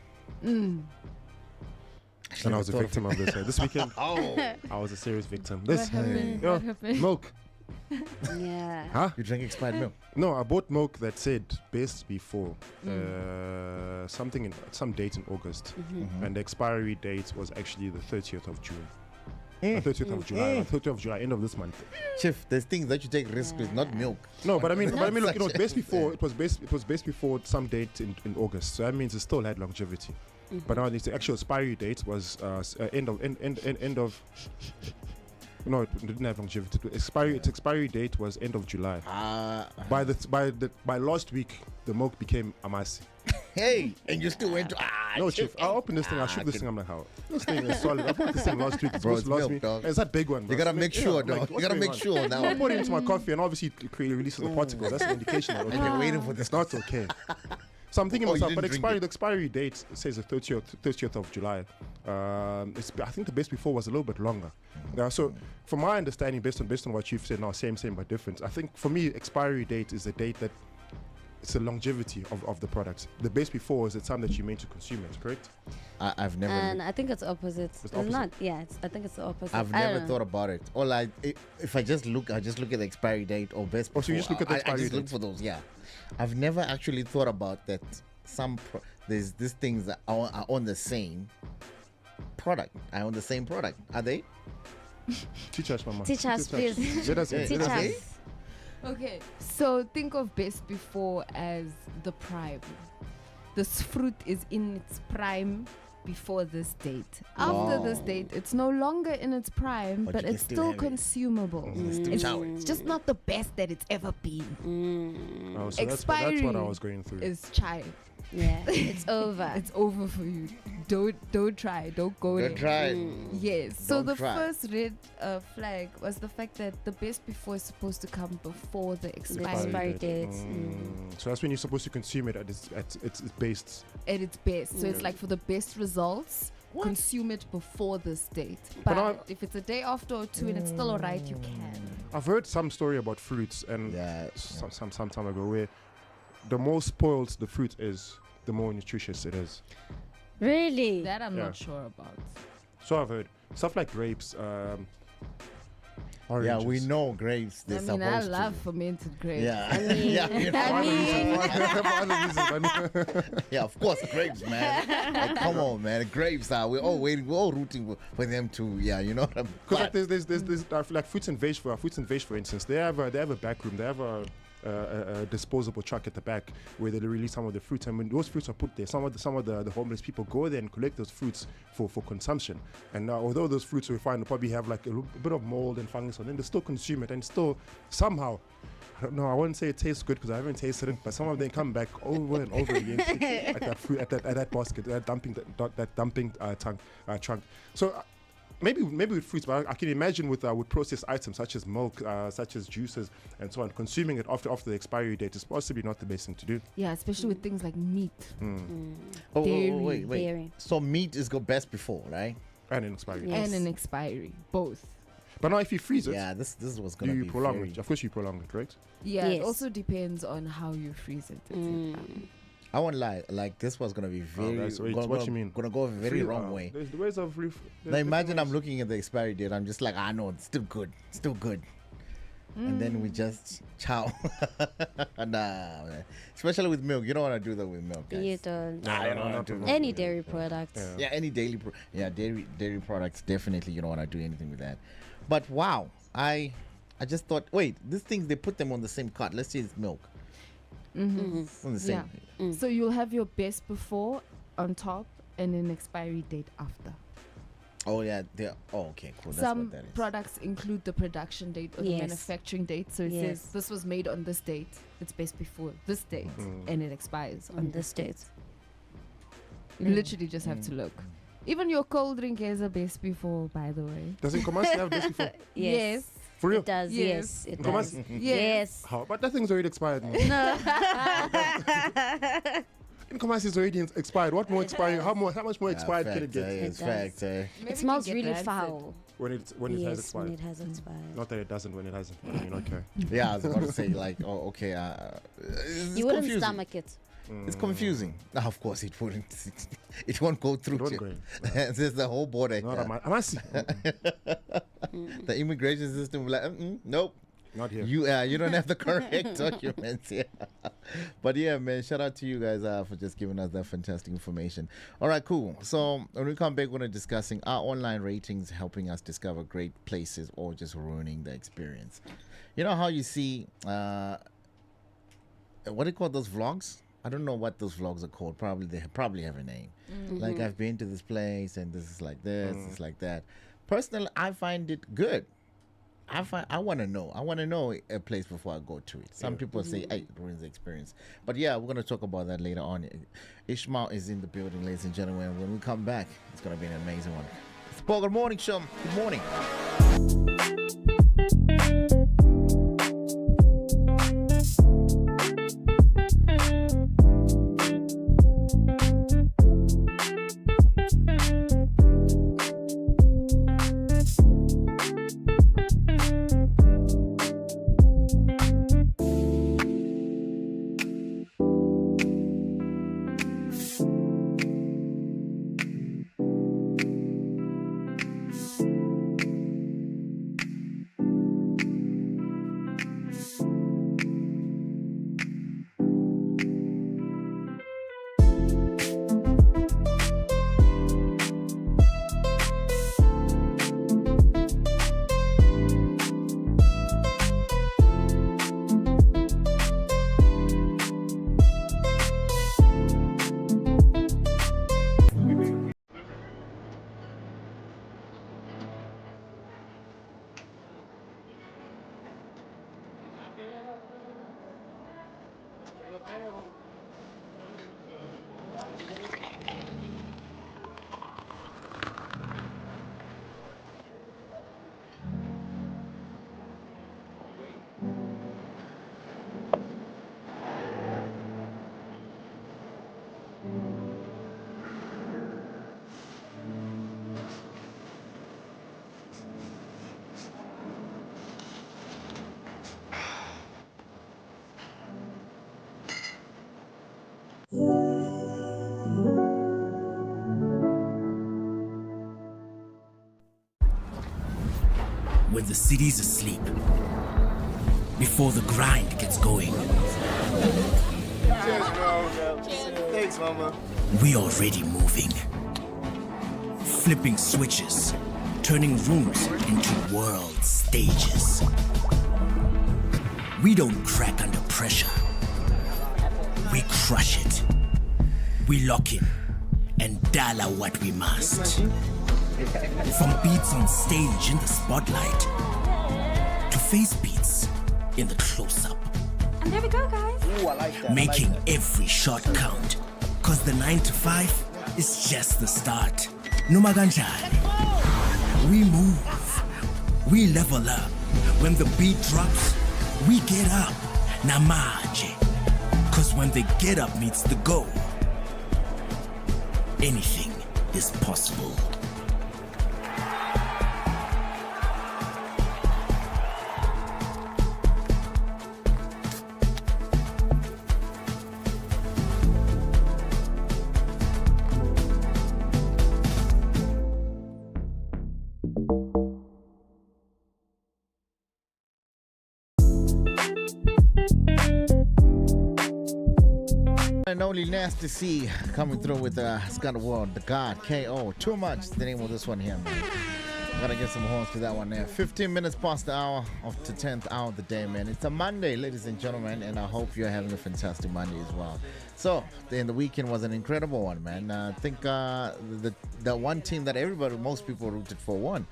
And I was a victim of this. This weekend, I was a serious victim. What happened? What happened? Milk. Yeah. Huh? You drank expired milk? No, I bought milk that said best before some date in August, and the expiry date was actually the 30th of June. 30th of July. 30th of July, end of this month. Chief, there's things that you take risk with, not milk. No, but I mean, look, you know, best before it was best before some date in August, so that means it still had longevity. But now the actual expiry date was end of. No, it didn't have longevity. Its expiry date was end of July. By last week, the milk became amasi. Hey, and you still went to no, Chief. I opened this thing. I shook this thing. I'm like, how? This thing is solid. I bought this thing last week. Bro, it's last milk, week. dog. It's that big one, bro. You gotta make sure, dog. Like, You gotta make sure now. I poured it into my coffee, and obviously it releases the particles. That's an indication. That, okay, And you're waiting for this. It's not okay. So I'm thinking Oh, myself, you but didn't drink the expiry date says the 30th of July. I think the best before was a little bit longer. So from my understanding, based on what you've said now, same but different. I think for me, expiry date is the date that it's the longevity of the product. The best before is the time that you meant to consume it, correct? I've never. And I think it's opposite. It's opposite? not. Yeah, I think it's the opposite. I've never thought about it. If I just look, I just look at the expiry date or best before. So you just look at the expiry I just date. look for those. Yeah, I've never actually thought about that. There's these things that are on the same product. Are on the same product. Are they? Teach us, Mama. Teach us, please. Let us Teach let us us. in. Okay, so think of best before as the prime. This fruit is in its prime before this date. After this date, it's no longer in its prime, But but you can it's still still have it. consumable. It's just not the best that it's ever been. Oh, so that's Expiry what I was going through. is chai. Yeah, it's over. It's over for you. Don't try. Don't go Don't there. try. Yes. So Don't the try. first red flag was the fact that the best before is supposed to come before the The expiry expiry date. So that's when you're supposed to consume it at its best. at its best. So it's like for the best results, consume it before this date. But But if it's a day after or two and it's still alright, you can. I've heard some story about fruits and some time ago where the more spoiled the fruit is, the more nutritious it is. Really? That I'm Yeah. not sure about. So I've heard stuff like grapes, Yeah, oranges. we know grapes. I They're mean, I supposed love fermented grapes. Yeah. I mean, Yeah, you know. I Yeah, of course, grapes, man. Like, come on, man. Grapes are. We're all waiting. We're all rooting for them to. Yeah, you know what I'm. Because like there's like fruits and veg for instance, they have a back room. They have a disposable truck at the back where they release some of the fruits, and when those fruits are put there, some of the homeless people go there and collect those fruits for consumption. And although those fruits we find will probably have like a bit of mold and fungus on them, they still consume it and still somehow. I wouldn't say it tastes good because I haven't tasted it, but some of them come back over and over again at that fruit, at that basket, that dumping trunk. So. Maybe with fruits, but I can imagine with processed items such as milk, such as juices, and so on. Consuming it after the expiry date is possibly not the best thing to do. Yeah, especially with things like meat. Oh, Dairy. wait. Dairy. So meat is go best before, right? And an expiry date. And an expiry. Both. But now if you freeze it, yeah, this was gonna you be prolong very- it. Of course you prolong it, right? Yeah, it Yes. also depends on how you freeze it. I won't lie, like this was gonna be very. guys, wait, gonna, what gonna- you mean? Gonna go a very Free- wrong way. There's the ways of Now imagine I'm looking at the expiry date. I'm just like, no, it's still good, still good. And then we just chow. Nah, man. Especially with milk, you don't want to do that with milk, guys. You don't. Nah, you don't want to do that. Any dairy product. Yeah, any dairy products. Definitely, you don't want to do anything with that. But wow, I just thought, wait, these things they put them on the same cart. Let's say it's milk. On the same. Yeah. So you'll have your best before on top and an expiry date after. Oh yeah, okay, cool. That's Some what that is. products include the production date or the Yes. manufacturing date. So it Yes. says this was made on this date. It's best before this date, and it expires on this date. You literally just have to look. Even your cold drink has a best before, by the way. Does it commercially have best before? Yes. For real? It does, yes. It Commerce- does. Yes. How? But that thing's already expired. Man. No. In commerce is already expired. What more expired? How much more expired can it get? It's fact. It smells really foul. When it has Yes, expired. when it has expired. Not that it doesn't when it hasn't. I mean, okay. Yeah, I was about to say like, okay. It's You wouldn't confusing. stomach it. It's confusing. No, of course it wouldn't. It won't go through. It won't to- go in. There's the whole border. Not am I see? The immigration system will like, nope. Not here. You don't have the correct documents here. But yeah, man, shout out to you guys for just giving us that fantastic information. All right, cool. So when we come back, we're going to discussing our online ratings helping us discover great places or just ruining the experience. You know how you see, what do you call those vlogs? I don't know what those vlogs are called. They probably have a name. Like, I've been to this place and this is like this, it's like that. Personally, I find it good. I want to know. I want to know a place before I go to it. Some people say, hey, it ruins the experience. But yeah, we're going to talk about that later on. Ishmael is in the building, ladies and gentlemen. When we come back, it's going to be an amazing one. It's the Bogart Morning Show. Good morning. When the city's asleep, before the grind gets going, Cheers, bro. Thanks, mama. we already moving. Flipping switches, turning rooms into world stages. We don't crack under pressure. We crush it. We lock in and dial out what we must. From beats on stage in the spotlight to face beats in the close-up. And there we go, guys. Ooh, I like that. Making every shot count. Cause the 9 to 5 is just the start. Noma kanjani. We move. We level up. When the beat drops, we get up. Namaje. Cause when the get up meets the go, anything is possible. and only Nasty C coming through with Scott World, The God, KO. Too much, the name of this one here, man. Gotta get some horns to that one there. 15 minutes past the hour of the 10th hour of the day, man. It's a Monday, ladies and gentlemen, and I hope you're having a fantastic Monday as well. So, the weekend was an incredible one, man. I think the one team that most people rooted for won,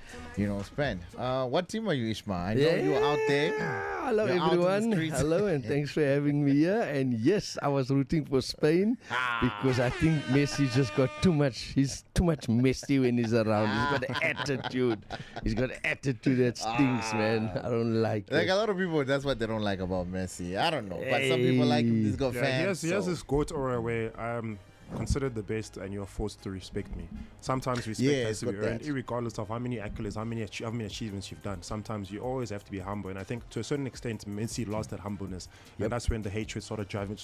Spain. What team are you, Ishma? I know you're out there. Hello, everyone. Hello, and thanks for having me here. And yes, I was rooting for Spain because I think Messi just got too much. He's too much messy when he's around. He's got attitude. He's got attitude that stinks, man. I don't like it. Like a lot of people, that's what they don't like about Messi. I don't know, but some people like him. He's got fans. He has this goat aura where I'm considered the best and you're forced to respect me. Sometimes respect has to be earned, regardless of how many accolades, how many achievements you've done. Sometimes you always have to be humble, and I think to a certain extent Messi lost that humbleness, and that's when the hatred started driving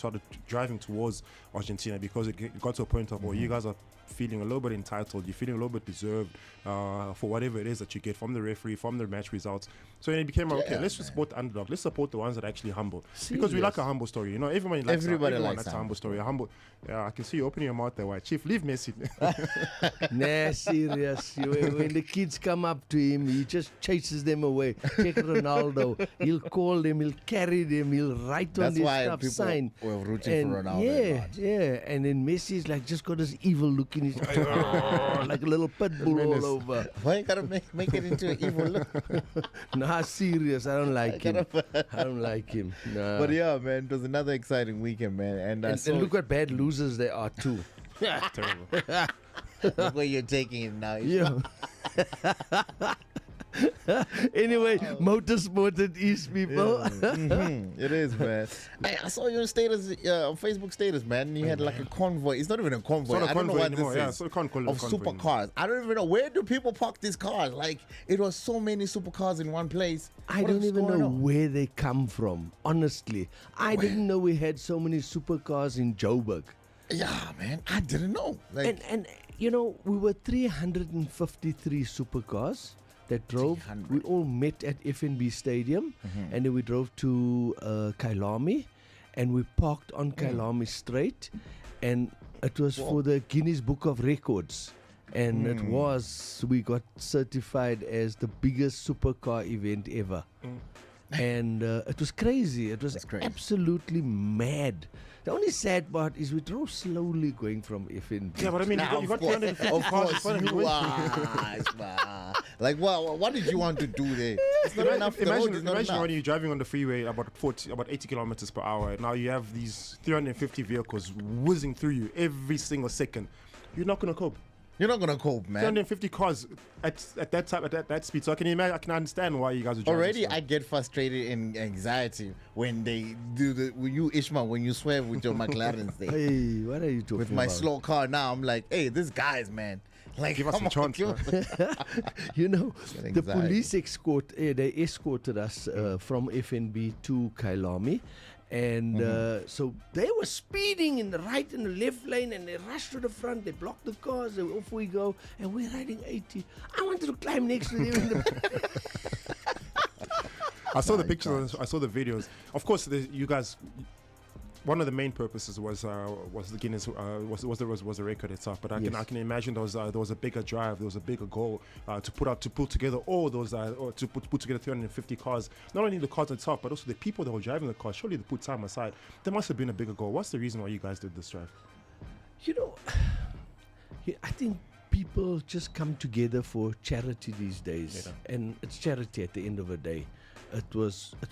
towards Argentina, because it got to a point of, you guys are feeling a little bit entitled, you're feeling a little bit deserved for whatever it is that you get from the referee, from the match results. So it became let's just support the underdog, let's support the ones that actually humble, because we like a humble story. Everybody likes a humble story. I can see you opening your mouth there. Why, Chief, leave Messi. Nah, serious. When the kids come up to him, he just chases them away. Check Ronaldo. He'll call them, he'll carry them, he'll write on this stuff, sign. We're rooting for Ronaldo. Yeah. And then Messi's like just got this evil look in his eye, like a little pit bull all over. Why you gotta make it into an evil look? Nah, serious. I don't like him. I don't like him. Nah. But yeah, man, it was another exciting weekend, man. And look what bad losers they are too. Terrible. The way you're taking it now. Yeah. Anyway, motorsport it is, people. It is, man. I saw your status, on Facebook status, man. You had like a convoy. It's not even a convoy. I don't know what anymore. This is. So can't call it of supercars. I don't even know, where do people park these cars? Like, it was so many supercars in one place. I don't even know where they come from. Honestly, I didn't know we had so many supercars in Joburg. Yeah, man, I didn't know. Like, and we were 353 supercars that drove. 300. We all met at FNB Stadium, and then we drove to Kailami, and we parked on Kailami Strait, and it was for the Guinness Book of Records. And we got certified as the biggest supercar event ever. And it was crazy. It was absolutely mad. The only sad part is we drove slowly going from FNB. Yeah, but I mean, you got 250 cars. Like, what did you want to do there? It's not enough. Imagine when you're driving on the freeway about 80 kilometers per hour. Now you have these 350 vehicles whizzing through you every single second. You're not going to cope. You're not gonna cope, man. 250 cars at that time, at that speed. So I can understand why you guys are driving. Already, I get frustrated and anxiety when they do when you swerve with your McLarens there. Hey, what are you talking about? With my slow car now, I'm like, hey, this guy's, man. Like, give us a chance. The police they escorted us from FNB to Kailami. And so they were speeding in the right and the left lane, and they rushed to the front. They blocked the cars. And off we go, and we're riding 80. I wanted to climb next to them. I saw the pictures. I saw the videos. Of course, you guys. One of the main purposes was the Guinness was the record itself. But I can imagine there was a bigger drive, there was a bigger goal to pull together all those to put together 350 cars. Not only the cars itself, but also the people that were driving the cars. Surely they put time aside. There must have been a bigger goal. What's the reason why you guys did this drive? I think people just come together for charity these days, and it's charity at the end of the day. It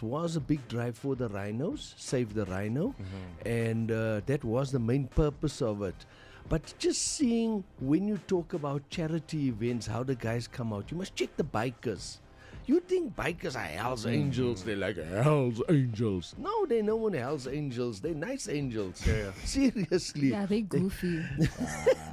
was a big drive for the rhinos, save the rhino, and that was the main purpose of it. But just seeing when you talk about charity events, how the guys come out, you must check the bikers. You think bikers are Hell's Angels? They're like Hell's Angels. No, they're no one Hell's Angels. They're nice angels. Seriously. Yeah, they're goofy.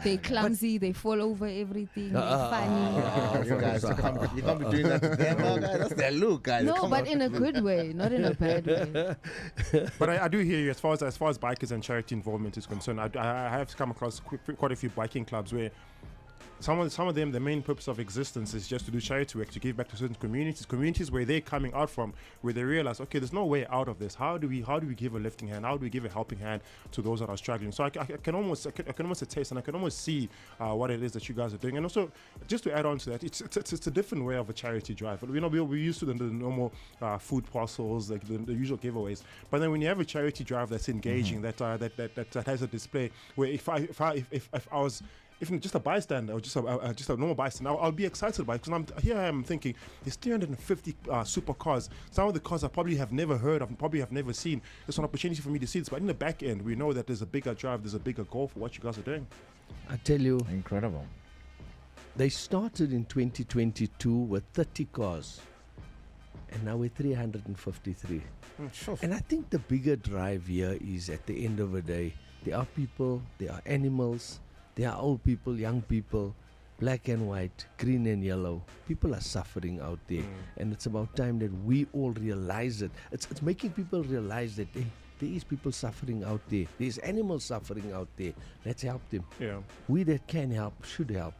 They're clumsy. They fall over everything. They're funny. You guys, you can't be doing that to them, guys. That's their look, guys. No, but in a good way, not in a bad way. But I do hear you as far as bikers and charity involvement is concerned. I have come across quite a few biking clubs where some of them, the main purpose of existence is just to do charity work, to give back to certain communities where they're coming out from, where they realize, okay, there's no way out of this. How do we give a lifting hand? How do we give a helping hand to those that are struggling? So I can almost attest, and I can almost see what it is that you guys are doing. And also, just to add on to that, it's a different way of a charity drive. You know, we're used to the normal food parcels, like the usual giveaways. But then when you have a charity drive that's engaging, that has a display, where if I was just a bystander or just a normal bystander, I'll be excited about it, because I am thinking there's 350 supercars. Some of the cars I probably have never heard of and probably have never seen. It's an opportunity for me to see this. But in the back end, we know that there's a bigger drive, there's a bigger goal for what you guys are doing. I tell you, incredible. They started in 2022 with 30 cars, and now we're 353. And I think the bigger drive here is, at the end of the day, there are people, there are animals, there are old people, young people, black and white, green and yellow. People are suffering out there, and it's about time that we all realize it. It's making people realize that there is people suffering out there. There's animals suffering out there. Let's help them. Yeah. We that can help should help.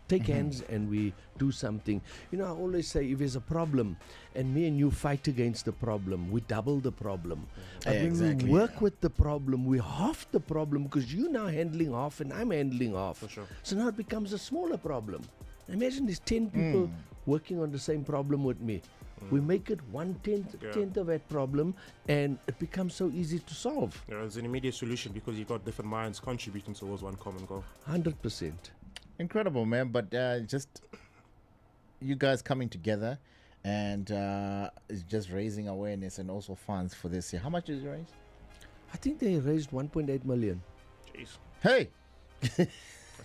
Take hands and we do something. You know, I always say, if there's a problem and me and you fight against the problem, we double the problem. But when we work with the problem, we half the problem, because you're now handling half and I'm handling half. For sure. So now it becomes a smaller problem. Imagine there's 10 people working on the same problem with me. We make it 1/10 of that problem, and it becomes so easy to solve. Yeah, it's an immediate solution because you've got different minds contributing towards one common goal. 100%. Incredible, man. But just you guys coming together and just raising awareness and also funds for this year. How much did you raise? I think they raised 1.8 million. Jeez. Hey!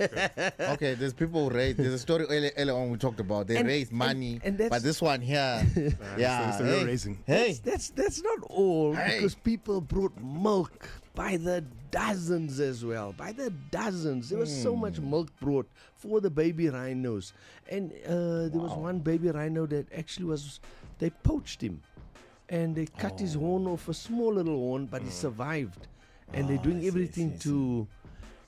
Okay, there's people raise. There's a story earlier on we talked about. They raised money, but this one here, it's real raising. Hey, that's not all, because people brought milk by the dozens as well. By the dozens, there was so much milk brought for the baby rhinos, and there was one baby rhino that actually they poached him, and they cut his horn off, a small little horn, but he survived, and they're doing everything to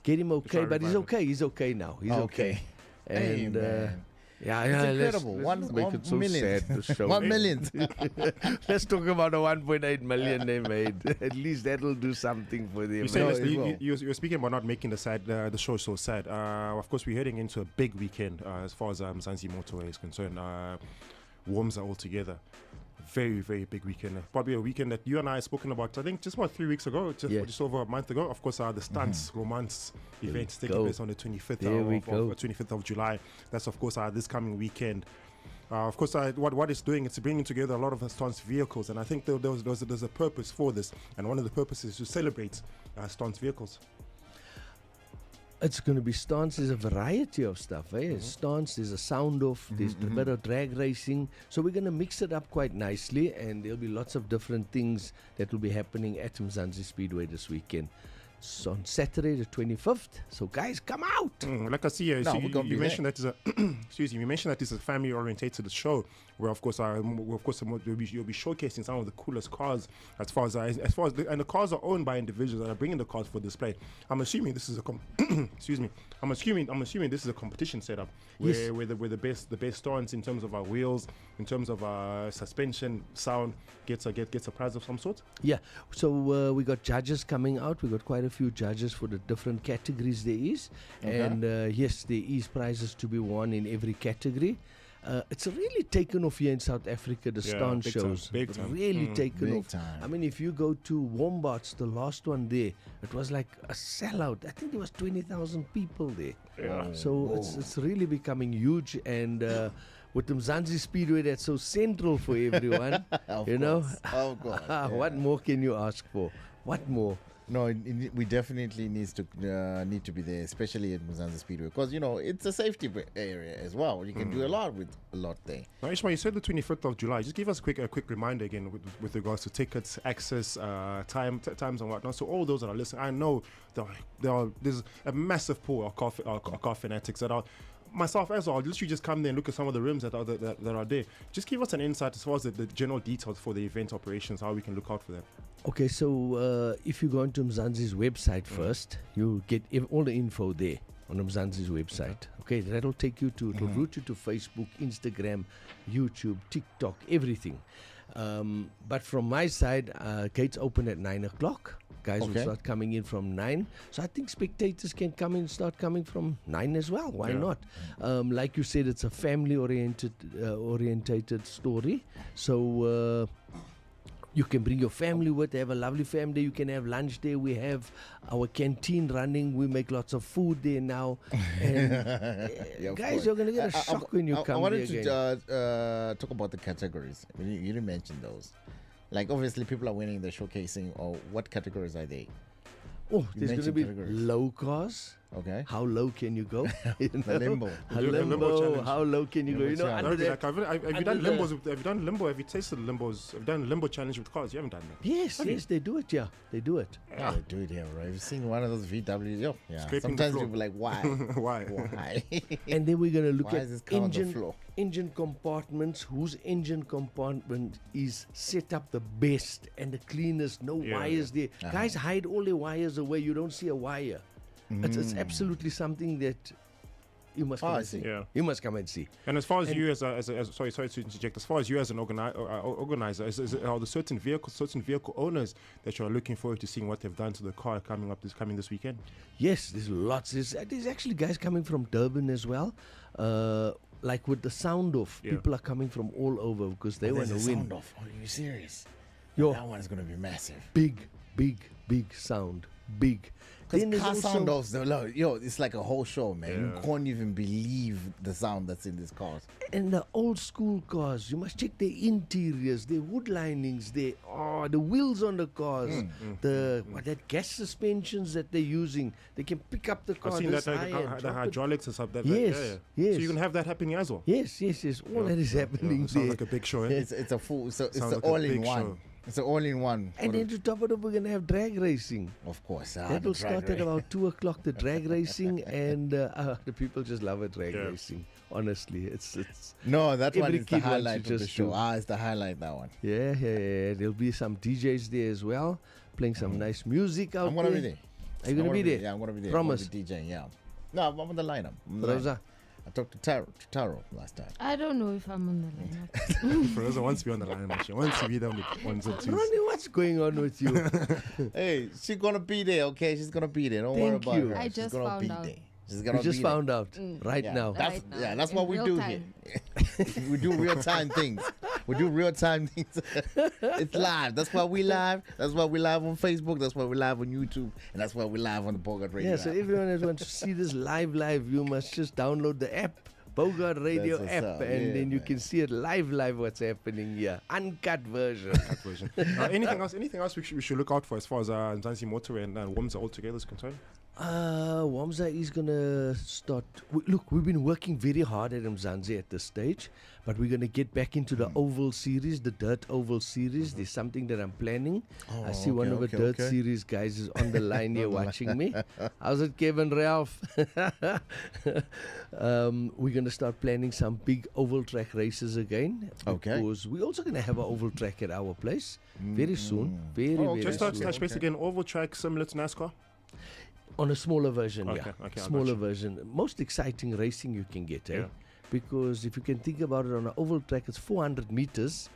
get him okay, but he's okay. He's okay now. He's okay. And it's incredible. Let's make it so sad to show. 1 million. Let's talk about the 1.8 million they made. At least that'll do something for them. You're speaking about not making the show so sad. Of course, we're heading into a big weekend as far as Mzansi Motorway is concerned. Worms are all together. Very, very big weekend. Probably a weekend that you and I have spoken about, I think, just about 3 weeks ago, just over a month ago. Of course, the Stunts Romance event is taking place on the 25th of July. That's, of course, this coming weekend. Of course, what it's doing, it's bringing together a lot of the Stunts vehicles, and I think there's a purpose for this, and one of the purposes is to celebrate Stunts vehicles. It's going to be stunts. There's a variety of stuff. Stunts, there's a sound off, there's a bit of drag racing. So we're going to mix it up quite nicely, and there'll be lots of different things that will be happening at Mzansi Speedway this weekend. It's on Saturday the 25th. So guys, come out. Like I see here, you mentioned that is a you mentioned that it's a family orientated show where of course you'll be showcasing some of the coolest cars as far as and the cars are owned by individuals that are bringing the cars for display. I'm assuming this is a I'm assuming this is a competition setup where the best stunts in terms of our wheels, in terms of suspension, sound gets a prize of some sort. Yeah. So we got judges coming out. We got quite a few judges for the different categories there is, and yes, there is prizes to be won in every category. It's really taken off here in South Africa, the stunt shows. Big time. Really taken off. Time. I mean, if you go to Wombats, the last one there, it was like a sellout. I think there was 20,000 people there. Yeah. So it's really becoming huge, and with the Mzansi Speedway that's so central for everyone, Of course. What more can you ask for? What more? No, we definitely need to be there, especially at Mzansi Speedway, because it's a safety area as well. You can do a lot there. Now, Ishmael, you said the 25th of July. Just give us a quick reminder again with regards to tickets, access, times and whatnot. So all those that are listening, I know there's a massive pool of car fanatics that are. Myself as well, I'll literally just come there and look at some of the rims that are there. Just give us an insight as far as the general details for the event operations, how we can look out for that. Okay, so if you go onto Mzansi's website first, you'll get all the info there. on Mzansi's website. Okay, that'll take you to, it'll route you to Facebook, Instagram, YouTube, TikTok, everything. But from my side, gates open at 9 o'clock. Guys will start coming in from 9. So I think spectators can start coming from 9 as well. Why not? Like you said, it's a family-orientated story. So you can bring your family with, have a lovely family. You can have lunch there. We have our canteen running. We make lots of food there now. And guys, you're going to get a shock when you come there. I wanted to talk about the categories. You didn't mention those. Like, obviously, people are winning the showcasing. Or what categories are they? Oh, there's going to be low cars. Okay. How low can you go? The limbo. Limbo. How low can you go? You know, under that. Have you done limbos? Have you done limbo? Have you tasted limbos? Have you done limbo challenge with cars? You haven't done that. Yes, they do it. Yeah, they do it. Yeah, they do it here, right? You've seen one of those VWs. Yeah. Scraping Sometimes the floor. you'll be like, why? Why? And then we're going to look Why at is this car on the floor? engine compartments. Whose engine compartment is set up the best and the cleanest? No wires there. Guys hide all their wires away. You don't see a wire. It's absolutely something that you must come and see. Yeah. You must come and see. And as far as you as sorry to interject, as far as you as an organizer, are there certain vehicle owners that you are looking forward to seeing what they've done to the car coming this weekend? Yes, there's lots. There's actually guys coming from Durban as well. Like with the sound off, people are coming from all over because they want to win. Sound off. Are you serious? Yo, that one is going to be massive. Big sound. Big. Because car sound offs, it's like a whole show, man. You can't even believe the sound that's in these cars. And the old school cars, you must check their interiors, their wood linings, the wheels on the cars, that gas suspensions that they're using. They can pick up the car. I've seen that the hydraulics and stuff. Yes. So you can have that happening as well. Yes. All that is happening there. Sounds like a big show. It's a full. It's an all-in-one. It's an all-in-one. And then to top it up, we're going to have drag racing. Of course. That will start at about 2 o'clock, the drag racing. And the people just love it, drag racing. Honestly, it's no, that one is the highlight of the show. It's the highlight, that one. Yeah. There'll be some DJs there as well, playing some nice music out there. I'm going to be there. Are you going to be there? Yeah, I'm going to be there. Promise? I'm going to be DJing, yeah. No, I'm on the lineup. Rosa? I talked to Taro last time. I don't know if I'm on the lineup. Rosa wants to be on the lineup. She wants to be there with ones and twos. Ronnie, what's going on with you? Hey, she's going to be there, okay? She's going to be there. Don't worry about her. I just found out. We just found out right now. That's what we do here. We do real-time things. It's live. That's why we live. That's why we live on Facebook. That's why we live on YouTube. And that's why we live on the Bogart Radio. Yeah, so everyone that wants to see this live, you must just download the app, Bogart Radio app, and then you can see it live what's happening here. Uncut version. Anything else we should look out for as far as Mzansi Motorway and WOMSA altogether is concerned? WOMSA is going to start. Look, we've been working very hard at Mzansi at this stage, but we're going to get back into the Oval Series, the Dirt Oval Series. There's something that I'm planning. I see one of the Dirt Series guys is on the line here watching me. How's it, Kevin Ralph? We're going to start planning some big oval track races again. Because we're also going to have an oval track at our place very soon. Very soon. Just to touch base again, oval track similar to NASCAR? On a smaller version, smaller version. Most exciting racing you can get, because if you can think about it, on an oval track, it's 400 meters,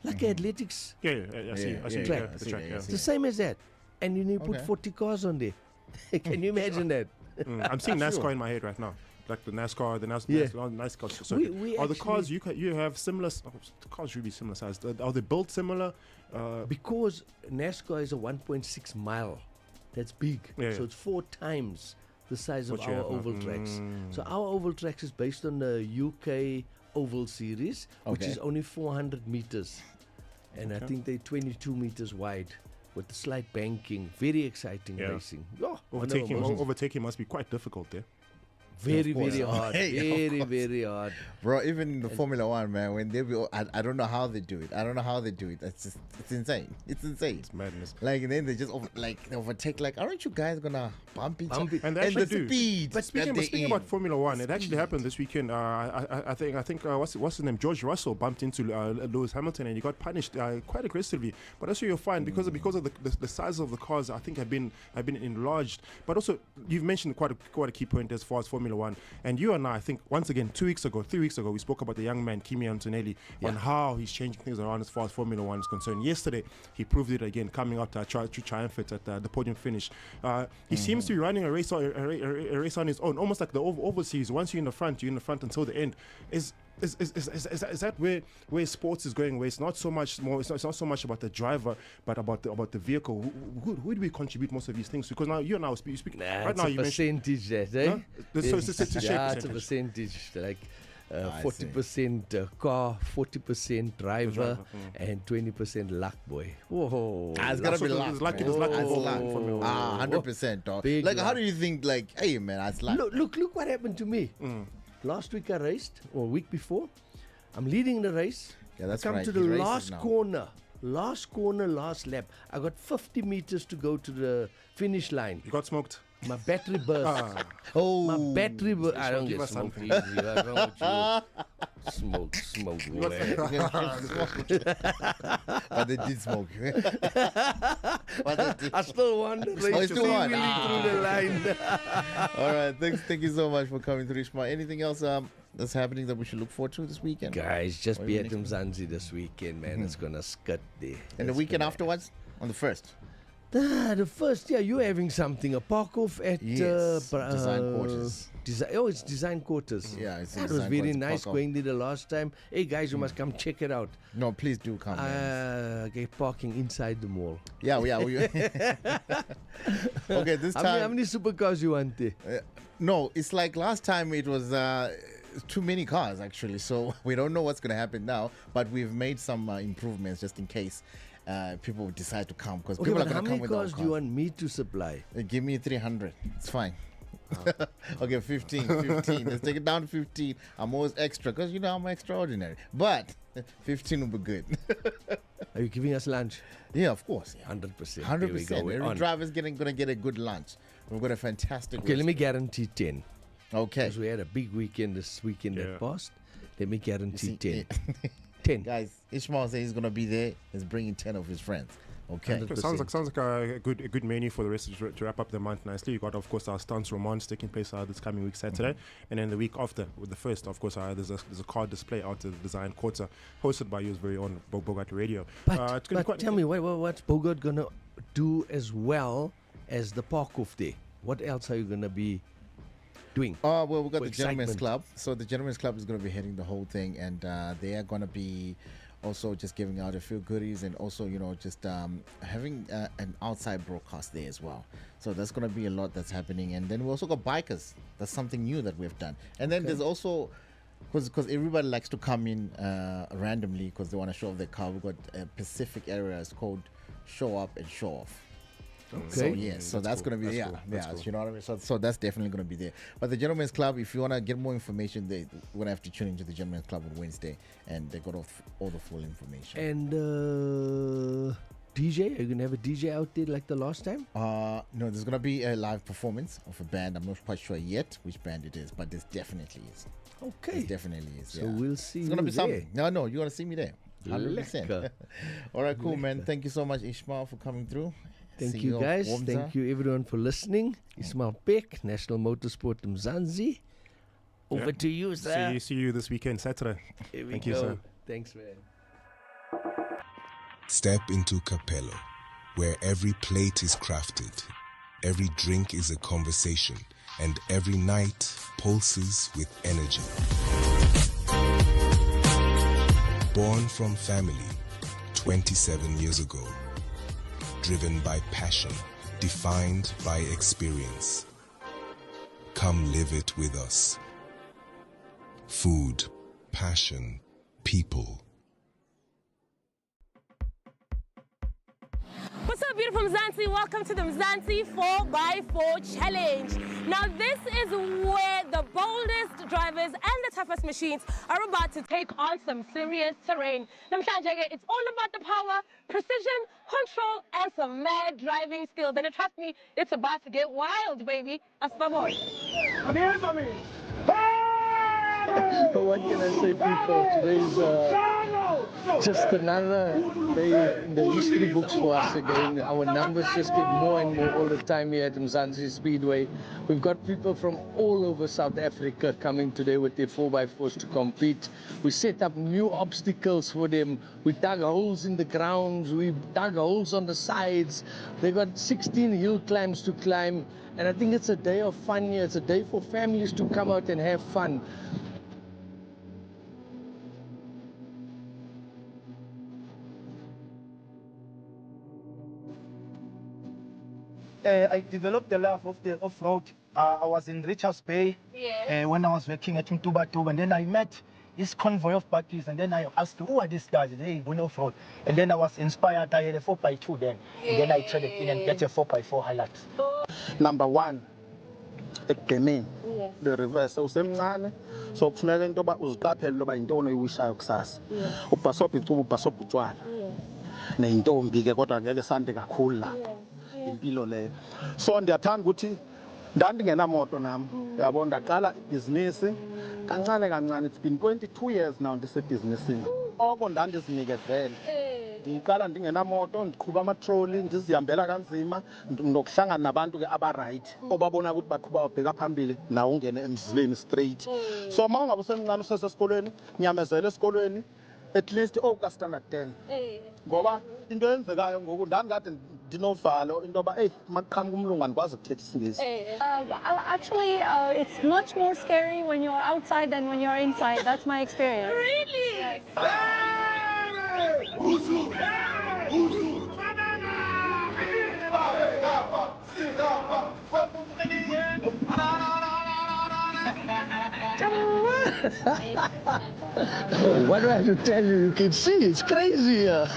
like athletics. I see. Track. It's the same as that. And you need to put 40 cars on there. Can you imagine that? I'm seeing NASCAR in my head right now. Like the NASCAR. So are the cars you have similar? The cars should be similar size. Are they built similar? Because NASCAR is a 1.6 mile. That's big. So it's 4 times the size of our oval tracks. So our oval tracks is based on the UK Oval Series, which is only 400 meters. And I think they're 22 meters wide with the slight banking. Very exciting racing. Overtaking must be quite difficult there. Very, Of course. very hard. Hey, of Very, course. very hard. Bro, even in the Formula One, man, when they be, I don't know how they do it. I don't know how they do it. It's just, it's insane. It's insane. It's madness. Like, and then they just they overtake. Like, aren't you guys gonna bump each other? And they actually the do. speed. But speaking that about Formula One, it actually happened this weekend. I think what's his name? George Russell bumped into Lewis Hamilton and he got punished quite aggressively. But also you'll find because of the size of the cars, I think have been enlarged. But also you've mentioned quite a key point as far as Formula One. And you and I think once again 3 weeks ago, we spoke about the young man Kimi Antonelli and how he's changing things around as far as Formula One is concerned. Yesterday he proved it again, coming out triumphant at the podium finish. He seems to be running a race on his own, almost like the overseas. Once you're in the front until the end. Is that where sports is going? Where it's not so much more. It's not so much about the driver, but about the vehicle. Who do we contribute most of these things? Because now you speak right now. You percentage that, eh? Huh? It's a percentage. Like 40% car, 40% driver, and 20% luck, boy. Whoa! It's gotta be luck. It's luck. 100%, dog. Like, how do you think? Like, hey, man, that's luck. Look what happened to me. Last week I raced, or a week before. I'm leading the race. Yeah, that's I come right. to the last corner, last lap. I got 50 meters to go to the finish line. You got smoked. My battery burst. My battery burst. I don't get smoked easy. I don't know what you smoke. But they did smoke. I still won the race. Oh, you still won? Through the line. All right, thank you so much for coming through, Ishmael. Anything else that's happening that we should look forward to this weekend? Guys, just be at Mzansi this weekend, man. It's gonna scut there. And the weekend afterwards, on the 1st. The first, you're having something, a park off at Design Quarters. It's Design Quarters. Yeah, it's that was very nice going there the last time. Hey guys, you must come check it out. No, please do come. Okay, parking inside the mall. Yeah. Okay, this time. How many supercars you want there? No, it's like last time it was too many cars actually. So we don't know what's going to happen now. But we've made some improvements just in case. People decide to come because people are going to come with how many cars do you want me to supply? Give me 300. It's fine. Okay, 15. Let's take it down to 15. I'm always extra because I'm extraordinary. But 15 will be good. Are you giving us lunch? Yeah, of course. Yeah. 100%. 100%. Every driver's going to get a good lunch. We've got a fantastic. Okay, let me guarantee 10. Okay. Because we had a big weekend this weekend that passed. Let me guarantee 10. 10. Guys, Ishmael says he's going to be there. He's bringing 10 of his friends. Okay. Sounds like a good menu for the rest to wrap up the month nicely. You got, of course, our Stunts Romance taking place this coming week Saturday, and then the week after, with the first, of course, there's a car display out at the Design Quarter, hosted by yours very own Bogart Radio. But tell me, what's Bogart gonna do as well as the park off there? What else are you gonna be doing? Well, we've got the Gentlemen's Club. So the Gentlemen's Club is going to be heading the whole thing, and they are going to be also just giving out a few goodies, and also just having an outside broadcast there as well. So that's going to be a lot that's happening. And then we also got bikers. That's something new that we've done. And then there's also, because everybody likes to come in randomly because they want to show off their car, we've got a specific area. It's called Show Up and Show Off. Okay. So that's cool. going to be Cool. you know what I mean. So that's definitely going to be there. But the Gentlemen's Club, if you want to get more information, we're going to have to tune into the Gentlemen's Club on Wednesday, and they got all the full information. And DJ, are you gonna have a DJ out there like the last time? No, there's going to be a live performance of a band. I'm not quite sure yet which band it is, but there definitely is. Okay. There definitely is. So we'll see. It's going to be there. something. No, you're going to see me there. 100%. All right, cool, man. Thank you so much, Ishmael, for coming through. Thank you, guys. Thank you, everyone, for listening. Ismail Peck, National Motorsport Mzansi. Over to you, sir. See you this weekend, Saturday. Thank you, sir. Thanks, man. Step into Capello, where every plate is crafted, every drink is a conversation, and every night pulses with energy. Born from family 27 years ago. Driven by passion, defined by experience. Come live it with us. Food, passion, people. What's up, beautiful Mzansi? Welcome to the Mzansi 4x4 Challenge. Now, this is where the boldest drivers and the toughest machines are about to take on some serious terrain. Namhlanje, it's all about the power, precision, control, and some mad driving skills. And trust me, it's about to get wild, baby. Asbabo. What can I say, people? Today's just another day in the history books for us again. Our numbers just get more and more all the time here at Mzansi Speedway. We've got people from all over South Africa coming today with their 4x4s to compete. We set up new obstacles for them. We dug holes in the ground. We dug holes on the sides. They got 16 hill climbs to climb. And I think it's a day of fun here. It's a day for families to come out and have fun. I developed the love of the off-road. I was in Richards Bay when I was working at Mtuba, and then I met this convoy of buggies, and then I asked, who are these guys? They went off-road. And then I was inspired. I had a 4x2 then. And then I traded in and get a 4x4 Hilux. Number one, ekugcineni the reverse usemncane so kufuneka into yoba uziqaphele loba yintoni oyiwishayo kusasa ubhasobha icuba ubhasobha utshwala neyintombi ke kodwa ngeke sande kakhulu la impilo leyo so ndiyathanda ukuthi ndandingenamoto nami yabona ndaqala ibhizinisi kancane kancane. It's been 22 years now ndisebhizinisini oko ndandizinikezele ndiqala ndingenamoto ndiqhuba amatroli ndizihambela kanzima nokuhlangana nabantu ke abaright obabona ukuthi baqhuba babheka phambili nawo ungene emzileni straight. So uma ungabe usemncane usesesikolweni nyamezela esikolweni at least ka standard 10 ngoba into eyenzekayo ngoku ndandikade ndinovalo into yoba maqhamuka umlungu andikwazi ukuthetha isingisi. Actually, it's much more scary when you're outside than when you're inside. That's my experience. Really? Yes. What do I have to tell you? You can see it's crazy here.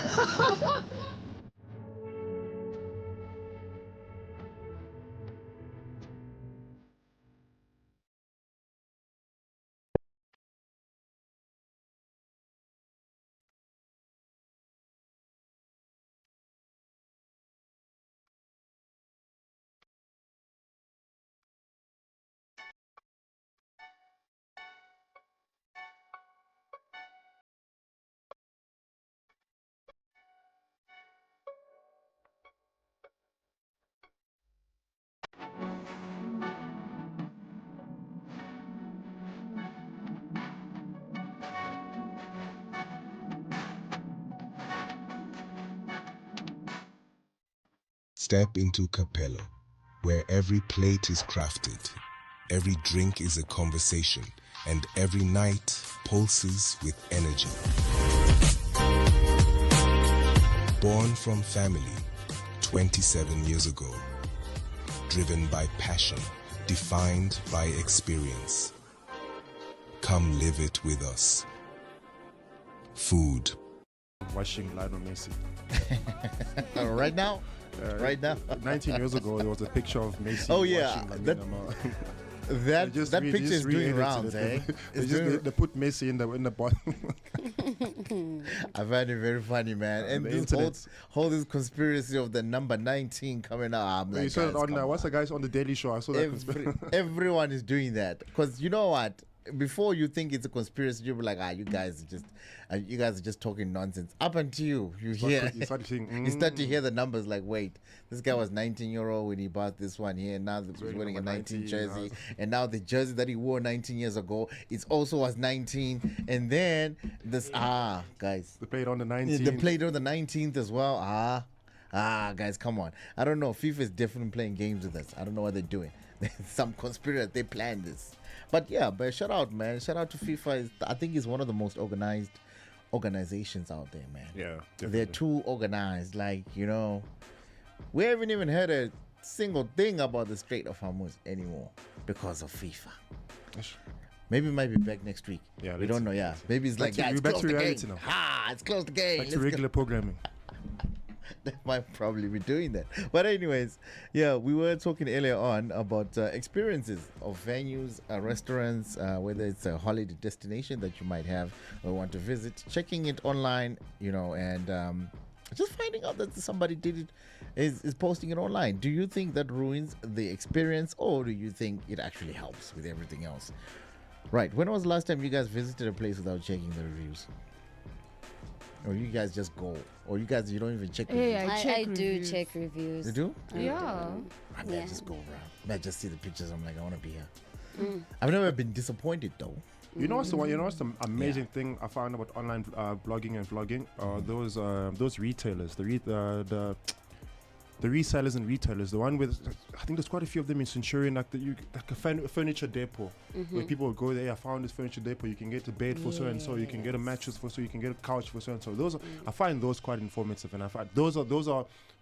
Step into Capello, where every plate is crafted, every drink is a conversation, and every night pulses with energy. Born from family 27 years ago, driven by passion, defined by experience. Come live it with us. Food. Watching Lionel Messi. Right now? Right now? 19 years ago, there was a picture of Messi. Oh, yeah. watching That picture is doing rounds, eh? They put Messi in the bottom. I find it very funny, man. And this whole this conspiracy of the number 19 coming out. I'm like, you saw it on what's the guys on the Daily Show? I saw that. Everyone is doing that because you know what? Before you think it's a conspiracy, you'll be like, you guys are just talking nonsense. Up until you start to hear the numbers. Like, wait, this guy was 19-year-old when he bought this one here. Now he's wearing a 19 jersey, and now the jersey that he wore 19 years ago, it also was 19. And then this guys, they played on the 19th. They played on the 19th as well. Guys, come on. I don't know. FIFA is definitely playing games with us. I don't know what they're doing. Some conspiracy. They planned this. But yeah, but shout out, man. Shout out to FIFA. I think it's one of the most organized organizations out there, man. Yeah, definitely. They're too organized. Like, we haven't even heard a single thing about the Strait of Hormuz anymore because of FIFA. Maybe it might be back next week. Yeah, we don't know. Yeah, maybe it's like, it's closed the game. It's closed the game. Back to regular programming. They might probably be doing that. But anyways, yeah, we were talking earlier on about experiences of venues, restaurants, whether it's a holiday destination that you might have or want to visit, checking it online, and just finding out that somebody did it, is posting it online. Do you think that ruins the experience, or do you think it actually helps with everything else? Right. When was the last time you guys visited a place without checking the reviews? Or you guys just go? Or you don't even check reviews? I do check reviews. You do? Yeah. I might just go around. I might just see the pictures. I'm like, I want to be here. I've never been disappointed though. You know what's the amazing thing I found about online blogging and vlogging? Those retailers, the resellers and retailers, the one with, I think there's quite a few of them in Centurion, like a furniture depot, where people will go there. I found this furniture depot. You can get a bed for so and so. You can get a mattress for so. You can get a couch for so and so. I find those quite informative, and I find those are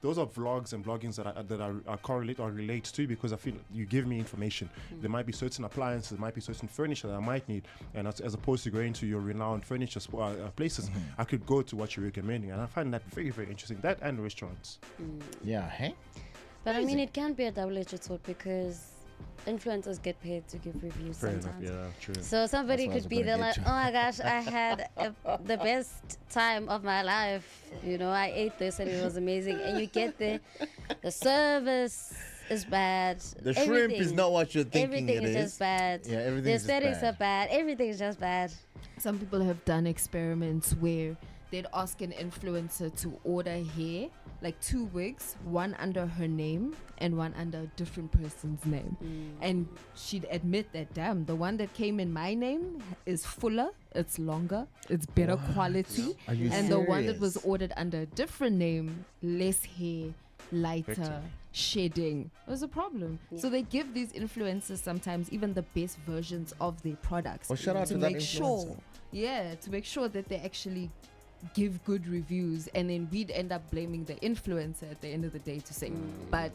vlogs and bloggings that I correlate or relate to, because I feel you give me information. There might be certain appliances, there might be certain furniture that I might need, and as opposed to going to your renowned furniture places, I could go to what you're recommending, and I find that very, very interesting. That and restaurants. Yeah, hey? But I mean, it can be a double-edged sword, because influencers get paid to give reviews sometimes. Yeah, true. So somebody could be there like, oh my gosh, I had the best time of my life. I ate this and it was amazing. And you get there, the service is bad. The shrimp is not what you're thinking everything is just bad. Yeah, everything the is just aesthetics bad. are bad. Everything is just bad. Some people have done experiments where they'd ask an influencer to order hair, like 2 wigs, one under her name and one under a different person's name. And she'd admit that, damn, the one that came in my name is fuller, it's longer, it's better quality. Are you and the one that was serious? ordered under a different name, less hair, lighter, Better. shedding. It was a problem. So they give these influencers sometimes even the best versions of their products Well, shout out to that make sure, influencer. to make sure that they actually give good reviews, and then we'd end up blaming the influencer at the end of the day to say, but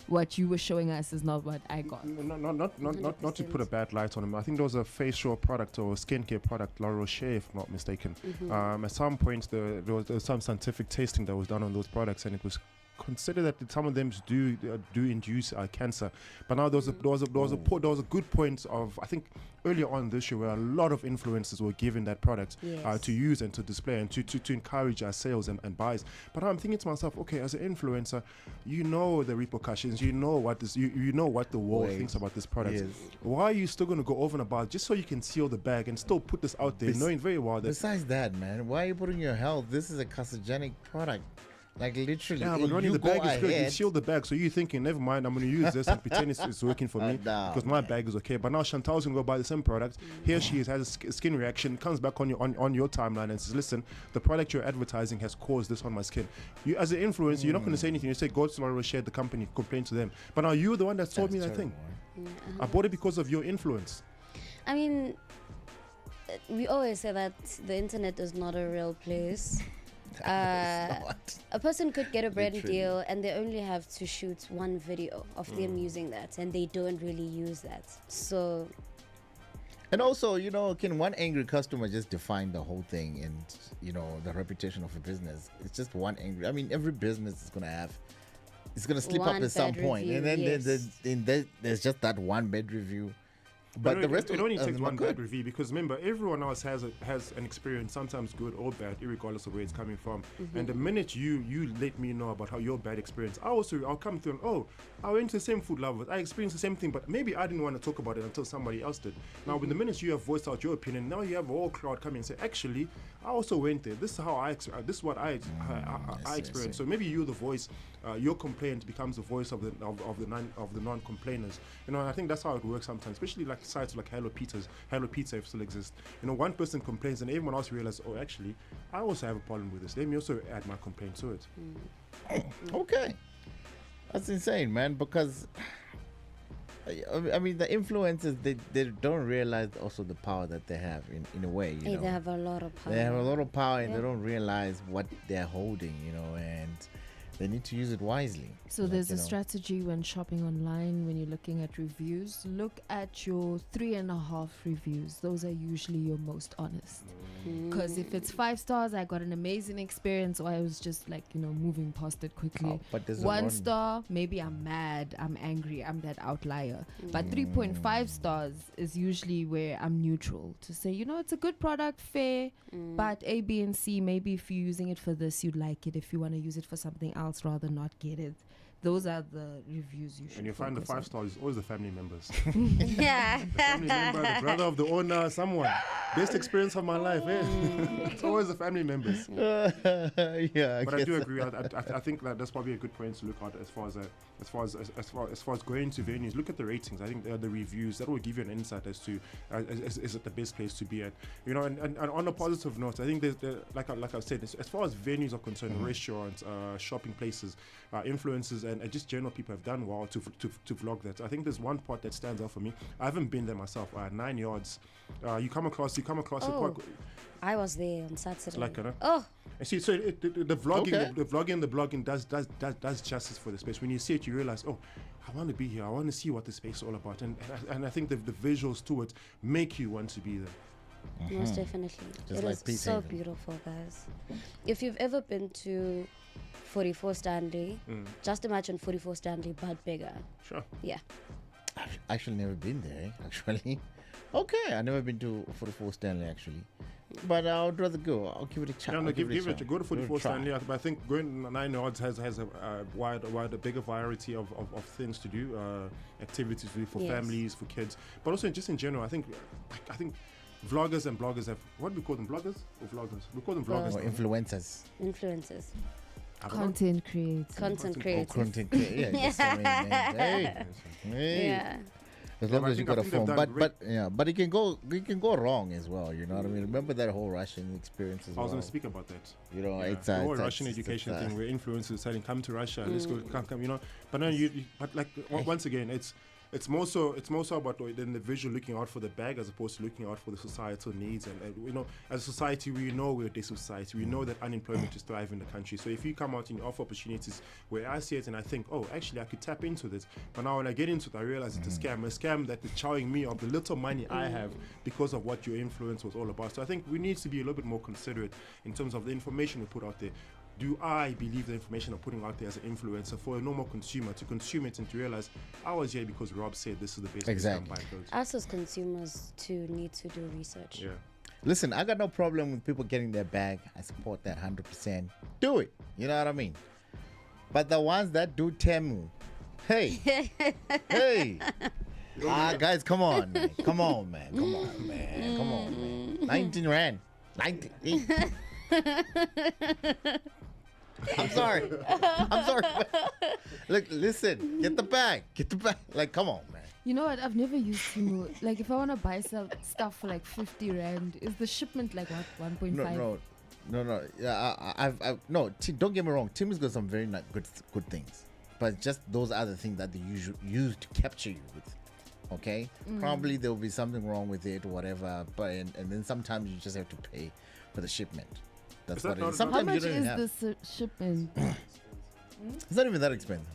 what you were showing us is not what I got. Not to put a bad light on him. I think there was a facial product or a skincare product, La Roche, if I'm not mistaken. At some point, there was some scientific testing that was done on those products, and it was considered that some of them do induce cancer. But now there was a good point of, I think, earlier on this year, where a lot of influencers were given that product to use and to display and to encourage our sales and buys. But I'm thinking to myself, okay, as an influencer, you know the repercussions, you know what the world thinks about this product. Why are you still going to go over and about just so you can seal the bag and still put this out there, knowing very well that... Besides that, man, why are you putting your health? This is a carcinogenic product. Like literally, yeah, but running the bag is good. You seal the bag, so you're thinking, never mind, I'm going to use this and pretend it's working for me because my bag is okay. But now Chantal's going to go buy the same product. Here she has a skin reaction, comes back on your timeline and says, listen, the product you're advertising has caused this on my skin. You, as an influencer, you're not going to say anything. You say, go to La Roche, the company, complain to them. But now you're the one that told me that thing. I bought it because of your influence. I mean, we always say that the internet is not a real place. A person could get a brand deal and they only have to shoot one video of them using that, and they don't really use that. So, and also, can one angry customer just define the whole thing and the reputation of a business? It's just one angry. I mean, every business is gonna slip up at some point, and then there's just that one bad review. But the rest it only takes one bad review, because remember, everyone else has an experience, sometimes good or bad, regardless of where it's coming from. And the minute you let me know about how your bad experience, I'll come through and I went to the same Food Lovers, I experienced the same thing, but maybe I didn't want to talk about it until somebody else did. Now, with the minute you have voiced out your opinion, now you have a whole crowd come and say, actually, I also went there. This is how this is what I experienced. So maybe you're the voice. Your complaint becomes the voice of the non-complainers. I think that's how it works sometimes, especially like sites like Hello Pizza, if it still exists. One person complains and everyone else realizes, oh, actually, I also have a problem with this. Let me also add my complaint to it. Okay, that's insane, man. Because I mean, the influencers, they don't realize also the power that they have in a way. They have a lot of power. They have a lot of power, and they don't realize what they're holding. And They need to use it wisely. So there's a strategy when shopping online, when you're looking at reviews. Look at your 3.5 reviews. Those are usually your most honest. Because if it's 5 stars, I got an amazing experience, or I was just like, moving past it quickly. Oh, but there's 1 star, maybe I'm mad, I'm angry, I'm that outlier. But 3.5 stars is usually where I'm neutral to say, it's a good product, fair, but A, B, and C, maybe if you're using it for this, you'd like it. If you want to use it for something else, rather not get it. Those are the reviews you should. And you find the 5 stars is always the family members. Yeah. The family member, the brother of the owner, someone. Best experience of my life, eh? It's always the family members. Yeah, but I do agree. I think that that's probably a good point to look at as far as going to venues. Look at the ratings. I think the reviews that will give you an insight as to is it the best place to be at. And on a positive note, I think like I said, as far as venues are concerned, restaurants, shopping places, influencers, and just general people have done well to vlog that. I think there's one part that stands out for me. I haven't been there myself. 9 yards. You come across it quite. I was there on Saturday. Like, oh. And see, so the vlogging, the vlogging, the blogging does justice for the space. When you see it, you realize, oh, I want to be here. I want to see what the space is all about, and I think the visuals to it make you want to be there. Most definitely. Just it like is so beautiful, guys. If you've ever been to 44 Stanley, just imagine 44 Stanley but bigger. Sure. Yeah. I've actually never been there, actually. Okay, I've never been to 44 Stanley, actually. But I would rather go. I'll give it a chance. Yeah, no, give it a go to 44 Stanley. But I think going 9 yards has a bigger variety of things to do, activities to do for families, for kids, but also just in general. I think vloggers and bloggers have, what do we call them, bloggers or vloggers? We call them vloggers. Or influencers. Influencers. Content creators. Content creators. Content creators. Yeah, just so many names. Hey. Yeah. As long as you got a phone, but it can go wrong as well. You know what I mean? Remember that whole Russian experience as well. I was going to speak about that. It's the whole Russian education thing where influencers saying, "Come to Russia, let's go, come." But then once again, it's more so about then the visual looking out for the bag as opposed to looking out for the societal needs. And as a society, we know we're a society. We know that unemployment is thriving in the country. So if you come out and you offer opportunities where I see it and I think, oh, actually I could tap into this. But now when I get into it, I realize it's a scam that is chowing me of the little money I have because of what your influence was all about. So I think we need to be a little bit more considerate in terms of the information we put out there. Do I believe the information I'm putting out there as an influencer for a normal consumer to consume it and to realize I was here because Rob said this is the best exactly. place to buy clothes. Us as consumers too need to do research. Yeah. Listen, I got no problem with people getting their bag. I support that 100%. Do it. You know what I mean? But the ones that do Temu, hey, guys, come on, man. Come on, man. 19 Rand. 19. I'm sorry. Look, listen. Get the bag. Like, come on, man. You know what? I've never used Temu. Like, if I want to buy stuff for like 50 Rand, is the shipment like what, 1.5? No. Yeah, don't get me wrong. Temu's got some very good things, but just those other things that they use to capture you with. Okay, probably there will be something wrong with it or whatever. But and then sometimes you just have to pay for the shipment. That's what it is. Sometimes how much you don't is have. the shipment? It's not even that expensive.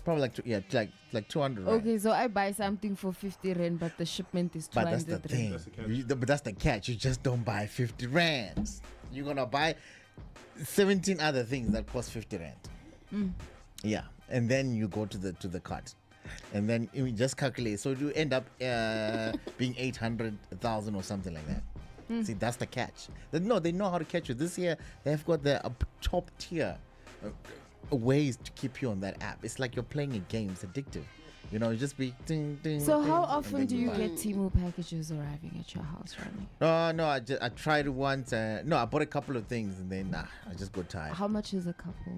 Probably like 200 Rand. Okay, so I buy something for 50 Rand, but the shipment is 200 But that's the thing. But that's the catch. You just don't buy 50 Rands. You're gonna buy 17 other things that cost 50 Rand. Yeah, and then you go to the cart, and then you just calculate. So you end up being 800,000 or something like that. See, that's the catch. They know how to catch you. This year, they've got the top tier ways to keep you on that app. It's like you're playing a game. It's addictive. You know, you just be ding, ding. So ding, how often do you buy. get Temu packages arriving at your house, Ronnie? No, I tried it once. I bought a couple of things and then I just got tired. How much is a couple?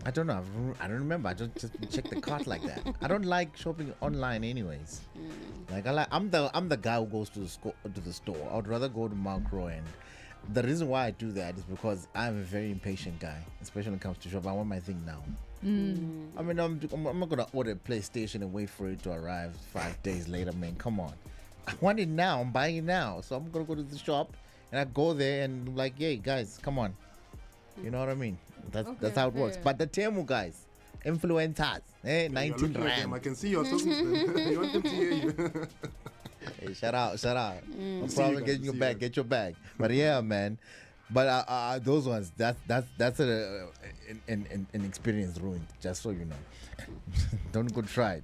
I don't know. I don't remember. I just check the cart like that. I don't like shopping online, anyways. Like I'm the guy who goes to the store. I would rather go to Macro, and the reason why I do that is because I'm a very impatient guy, especially when it comes to shop. I want my thing now. I mean, I'm not gonna order a PlayStation and wait for it to arrive 5 days later, man. Come on, I want it now. I'm buying it now, so I'm gonna go to the shop and I go there and I'm like, hey guys, come on. You know what I mean? That's how it works. But the Temu guys, influencers, 19 rand. I can see you're talking to them. You want them to hear you. Hey, shout out. No See problem you getting guys, your see bag. you. Get your bag. But yeah, man. But those ones, that's an experience ruined. Just so you know, don't go try.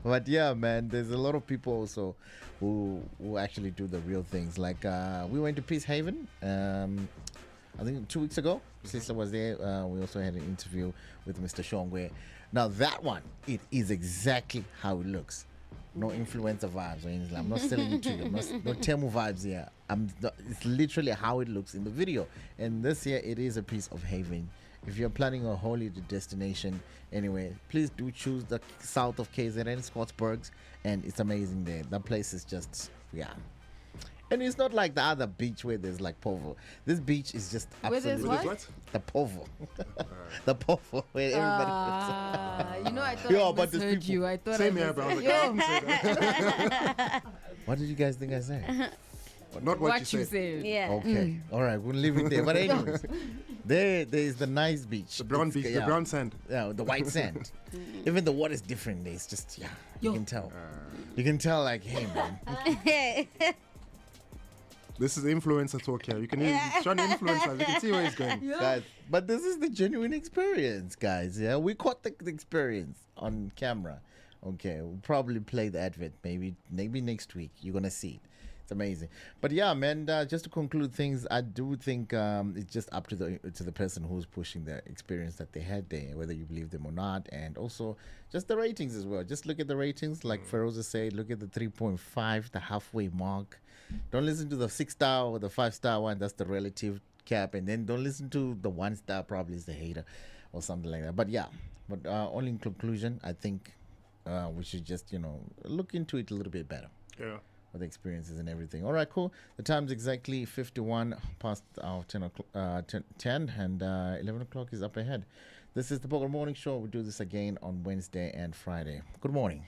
But yeah, man, there's a lot of people also who actually do the real things. Like we went to Peace Haven. I think 2 weeks ago, Sister was there. We also had an interview with Mr. Shongwe. Now that one, it is exactly how it looks. No influencer vibes or anything. I'm not selling it to you. No Temu vibes here. It's literally how it looks in the video. And this year, it is a piece of haven. If you're planning a holiday destination, anyway, please do choose the south of KZN, Scottsburg, and it's amazing there. That place is just, yeah. And it's not like the other beach where there's like povo. This beach is just absolutely Where there's what? The povo. The povo where everybody You know, I thought I but there's misheard people. you. I thought Same I here, bro. I was misheard- like, I didn't say that. What did you guys think I said? Not what you said. Yeah. Okay. All right. We'll leave it there. But anyways, there is the nice beach. The brown beach, the brown sand. Yeah, the white sand. Even the water is different. It's just, you can tell. You can tell, like, hey, man. This is influencer talk here. You can hear he's trying to influence us. You can see where he's going. Guys, but this is the genuine experience, guys. Yeah, we caught the experience on camera. Okay, we'll probably play the advert maybe next week. You're gonna see it. It's amazing. But yeah, man. Just to conclude things, I do think it's just up to the person who's pushing the experience that they had there, whether you believe them or not, and also just the ratings as well. Just look at the ratings, like Feroza said. Look at the 3.5, the halfway mark. Don't listen to the 6-star or the 5-star one. That's the relative cap, and then don't listen to the 1-star. Probably is the hater or something like that. But yeah, only in conclusion, I think we should just look into it a little bit better. Yeah. With the experiences and everything. All right, cool. The time's exactly 51 past our 10 and 11 o'clock is up ahead. This is the Bogart Morning Show. We do this again on Wednesday and Friday. Good morning.